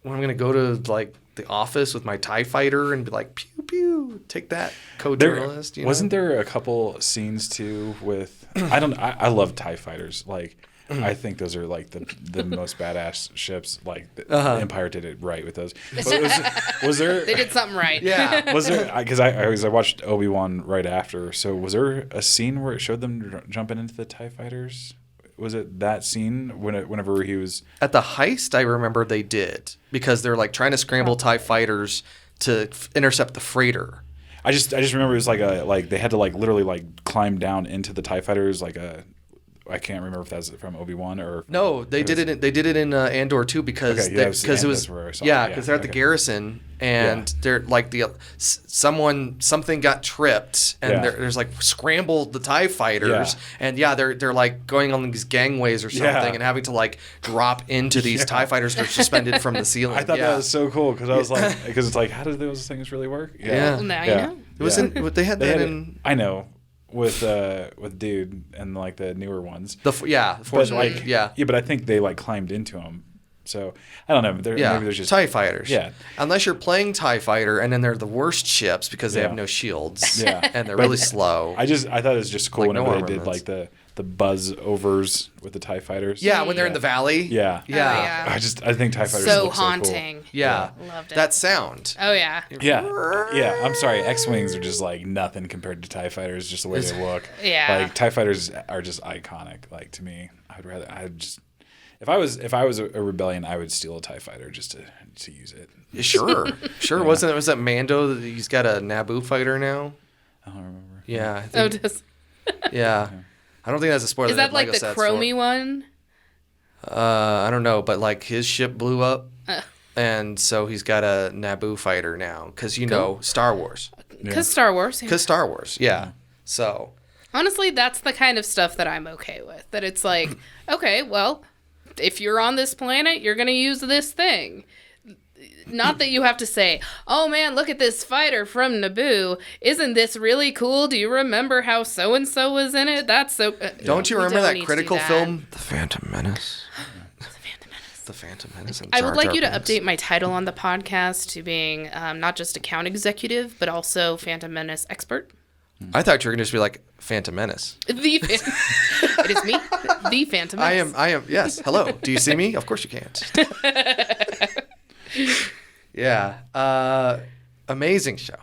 when I'm going to go to like the office with my TIE fighter and be like, pew pew, take that, co-journalist. Wasn't there a couple scenes too with? I love TIE fighters. Like, I think those are like the most badass ships. Like, the Empire did it right with those. But was there? They did something right. Yeah. Was there? Because I watched Obi-Wan right after. So was there a scene where it showed them jumping into the TIE fighters? Was it that scene whenever he was At the heist? I remember they did because they're like trying to scramble TIE fighters to intercept the freighter. I just remember it was like they had to like literally like climb down into the TIE fighters I can't remember if that's from Obi-Wan or No, they did it in Andor too because Okay, yeah, because it was that's where I saw yeah it. because they're at the Okay. garrison and they're like something got tripped and Yeah. there's like scrambled the TIE fighters and they're like going on these gangways or something Yeah. and having to like drop into these TIE fighters that are suspended from the ceiling. I thought that was so cool because I was like, because it's like, how do those things really work? Yeah. Well, now Yeah. you know. It was they had that in I know with Dude and like the newer ones. the Force But like, Awakens, yeah. but I think they like climbed into them. So I don't know. Maybe there's just TIE fighters. Yeah. Unless you're playing TIE fighter, and then they're the worst ships because they Yeah. have no shields. Yeah. And they're But really slow. I thought it was just cool Like, no whenever they did armaments. like the buzz overs with the TIE fighters. Yeah, when they're in the valley. Yeah. Yeah. Oh, yeah. I think TIE fighters So look haunting. Yeah. Loved it. That sound. Oh yeah. So cool. Yeah. I'm sorry. X-wings are just like nothing compared to TIE fighters. Just the way they look. Yeah. Like TIE fighters are just iconic. Like to me, if I was a rebellion, I would steal a TIE fighter just to use it. Yeah, sure. Was that Mando? He's got a Naboo fighter now. I don't remember. Yeah. I Oh, think, does, yeah. I don't think that's a spoiler. is that like Lego the sets chromey for. one? I don't know, but like his ship blew up, Uh. and so he's got a Naboo fighter now because you know Star Wars. Because Star Wars. Yeah. Because Star Wars, yeah. So Honestly, that's the kind of stuff that I'm okay with. That it's like, okay, well, if you're on this planet, you're going to use this thing. Not that you have to say, oh man, look at this fighter from Naboo. Isn't this really cool? Do you remember how so-and-so was in it? That's so... don't you we remember don't that need to critical do that. film, The Phantom Menace? The Phantom Menace. And I Jar would like Jar you to Binks. update my title on the podcast to being not just account executive, but also Phantom Menace expert. I thought you were going to just be like Phantom Menace. It is me, the Phantom Menace. I am. Yes. Hello. Do you see me? Of course you can't. Yeah. Amazing show.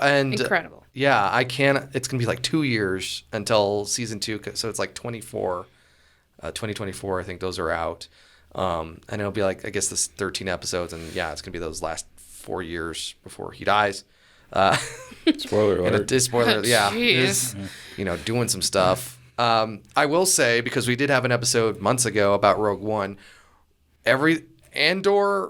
And Incredible. Yeah, I can't. It's gonna be like 2 years until season 2, so it's like 2024. I think those are out. And it'll be like, I guess this 13 episodes, and yeah, it's gonna be those last 4 years before he dies. Spoiler And alert. it is spoiler. Yeah, Jeez. doing some stuff. I will say, because we did have an episode months ago about Rogue One. Andor,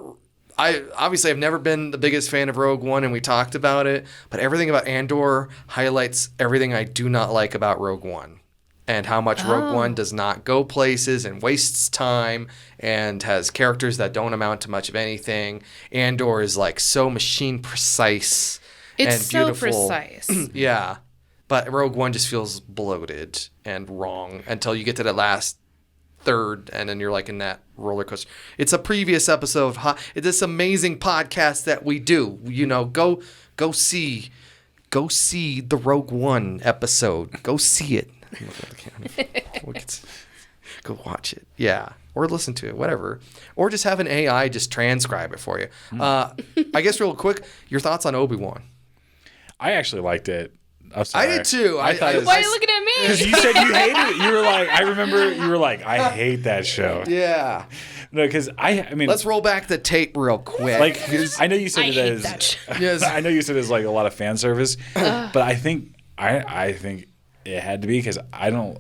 I obviously have never been the biggest fan of Rogue One, and we talked about it. But everything about Andor highlights everything I do not like about Rogue One, and how much Rogue One does not go places and wastes time and has characters that don't amount to much of anything. Andor is like so machine precise. It's and so beautiful. precise. Yeah. But Rogue One just feels bloated and wrong until you get to that last third, and then you're like in that roller coaster. It's a previous episode of this amazing podcast that we do. Go see the Rogue One episode. Go see it. Go watch it. Yeah. Or listen to it, whatever. Or just have an AI just transcribe it for you. I guess real quick, your thoughts on Obi-Wan. I actually liked it. I'm sorry. I did too. I thought it was Why are you looking at me? because you said you hated it. You were like, I remember you were like, I hate that show. Yeah. No, because I mean, Let's roll back the tape real quick. like I know you said I it hate as that show. Yes. I know you said it's like a lot of fan service, but I think it had to be because I don't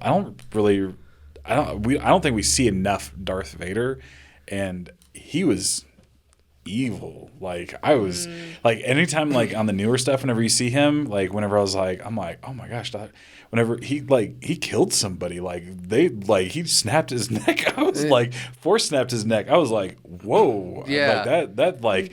think we see enough Darth Vader, and he was evil. Like I was like anytime like on the newer stuff, whenever you see him, like whenever I was like, I'm like, oh my gosh, whenever he killed somebody, he snapped his neck. I was like, force snapped his neck. I was like, whoa, Yeah. like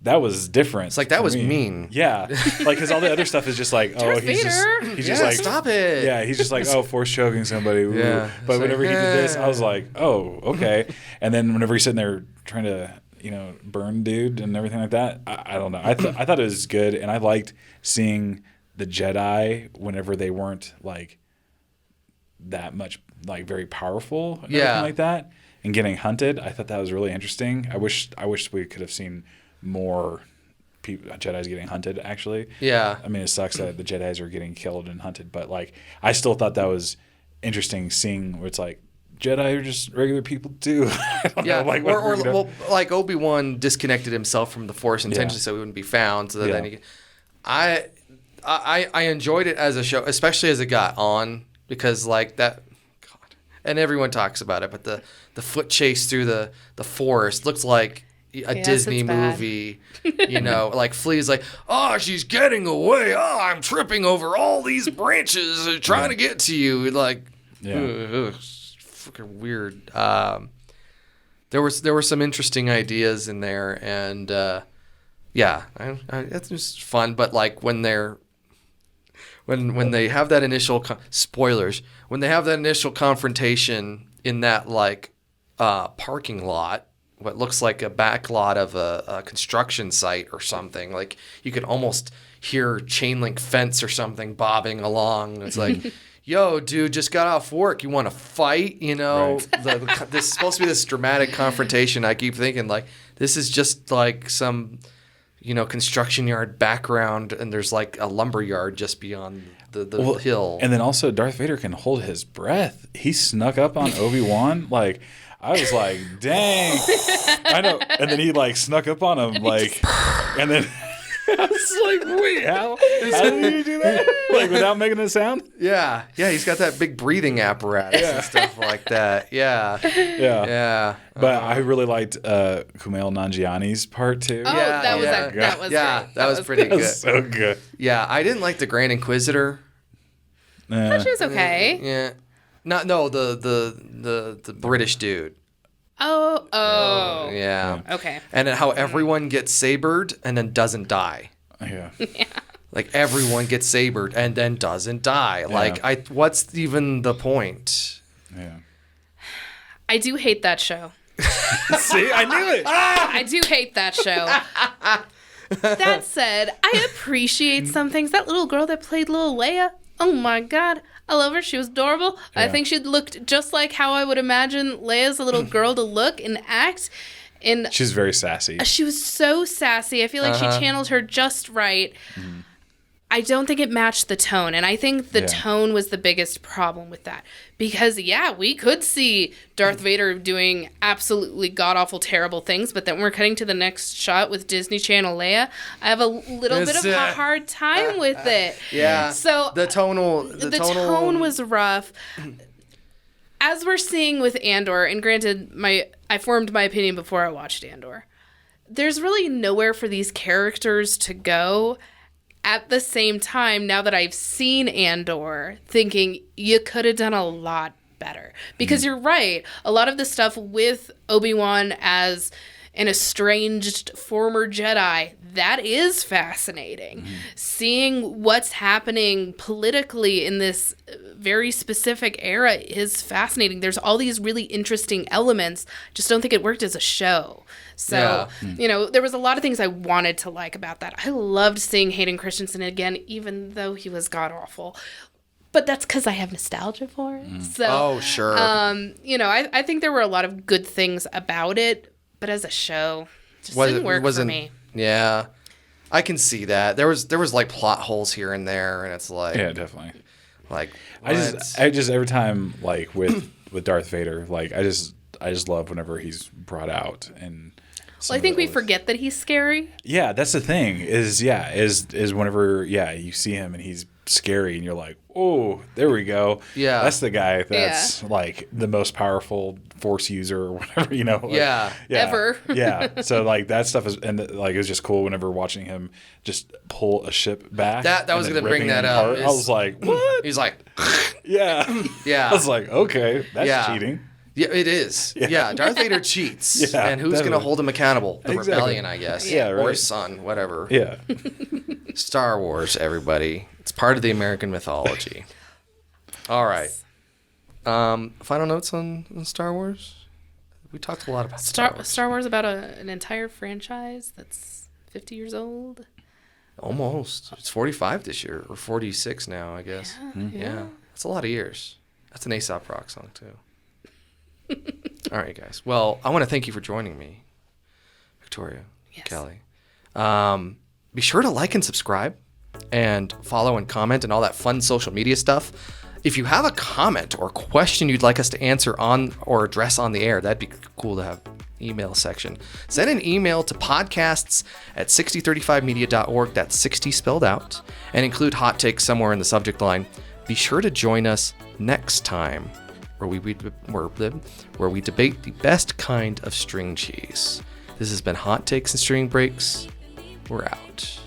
that was different. It's like, that for was me. mean. Yeah, like because all the other stuff is just like, Darth he's Vader. just Yeah, like stop it. Yeah, he's just like, force choking somebody. Ooh. Yeah. But It's whenever like, he did this, I was eh. like, oh, okay. And then whenever he's sitting there trying to, burn dude and everything like that, I don't know. I thought it was good, and I liked seeing the Jedi whenever they weren't like that much like very powerful and everything like that, and getting hunted. I thought that was really interesting. I wish we could have seen more Jedis getting hunted, actually. Yeah. I mean, it sucks that the Jedis are getting killed and hunted, but like I still thought that was interesting seeing where it's like Jedi are just regular people too. I don't Yeah, know, like, like Obi-Wan disconnected himself from the Force intentionally so he wouldn't be found. So that then I enjoyed it as a show, especially as it got on, because like that, God, and everyone talks about it, but the foot chase through the forest looks like a Disney it's bad. movie. You know, like Flea's like, oh, she's getting away. Oh, I'm tripping over all these branches trying to get to you. Like, fucking weird. There were some interesting ideas in there, and it's just fun. But like when they have that initial spoilers, when they have that initial confrontation in that like parking lot, what looks like a back lot of a construction site or something, like you could almost hear chain link fence or something bobbing along. It's like, yo, dude, just got off work. You want to fight? You know, this is supposed to be this dramatic confrontation. I keep thinking like this is just like some, you know, construction yard background, and there's like a lumber yard just beyond the hill. And then also Darth Vader can hold his breath. He snuck up on Obi-Wan. Like, I was like, dang. I know. And then he like snuck up on him, like, and then I was like, wait, how did he do that? Like, without making a sound? Yeah, he's got that big breathing apparatus and stuff like that. Yeah. But I really liked Kumail Nanjiani's part too. Oh, that was great. That was pretty good. So good. Yeah, I didn't like the Grand Inquisitor. But she was okay. Yeah. The British dude. Oh. Yeah. Okay. And then how everyone gets sabered and then doesn't die. Yeah. Like everyone gets sabered and then doesn't die. Like what's even the point? Yeah. I do hate that show. See, I knew it. I do hate that show. That said, I appreciate some things. That little girl that played little Leia, oh my God, I love her. She was adorable. Yeah. I think she looked just like how I would imagine Leia's a little girl to look and act. And she's very sassy. She was so sassy. I feel like she channeled her just right. Mm-hmm. I don't think it matched the tone. And I think the tone was the biggest problem with that. Because, we could see Darth Vader doing absolutely god-awful, terrible things. But then we're cutting to the next shot with Disney Channel Leia. I have a little bit of a hard time with it. Yeah. So the tone was rough. As we're seeing with Andor, and granted, I formed my opinion before I watched Andor. There's really nowhere for these characters to go. At the same time, now that I've seen Andor, thinking you could have done a lot better. Because you're right, a lot of the stuff with Obi-Wan as an estranged former Jedi, that is fascinating. Seeing what's happening politically in this very specific era is fascinating. There's all these really interesting elements. Just don't think it worked as a show. So, there was a lot of things I wanted to like about that. I loved seeing Hayden Christensen again, even though he was god-awful. But that's because I have nostalgia for it. So, sure. I think there were a lot of good things about it, but as a show, it just didn't work for me. Yeah. I can see that. There was like plot holes here and there, and it's like... Yeah, definitely. Like, I just every time, like, with Darth Vader, like, I just love whenever he's brought out and... Well, I think we forget that he's scary. Yeah, that's the thing. Is whenever you see him and he's scary and you're like, oh, there we go. Yeah, that's the guy that's like the most powerful Force user or whatever, Like, ever. Yeah. So like that stuff is, and like it was just cool whenever watching him just pull a ship back. That was going to bring that up. I was like, what? He's like, yeah. I was like, okay, that's cheating. Yeah, it is. Yeah, Darth Vader cheats. And who's going to hold him accountable? The rebellion, I guess. Yeah, right. Or his son, whatever. Yeah. Star Wars, everybody. It's part of the American mythology. All right. Final notes on Star Wars? We talked a lot about Star Wars. Star Wars about an entire franchise that's 50 years old? Almost. It's 45 this year, or 46 now, I guess. Yeah. That's a lot of years. That's an A$AP Rock song, too. All right, guys. Well, I want to thank you for joining me, Victoria, Kelly. Be sure to like and subscribe and follow and comment and all that fun social media stuff. If you have a comment or question you'd like us to answer on or address on the air, that'd be cool to have email section. Send an email to podcasts@6035media.org. That's 60 spelled out, and include hot takes somewhere in the subject line. Be sure to join us next time, where we debate the best kind of string cheese. This has been Hot Takes and String Breaks. We're out.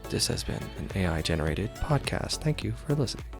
This has been an AI-generated podcast. Thank you for listening.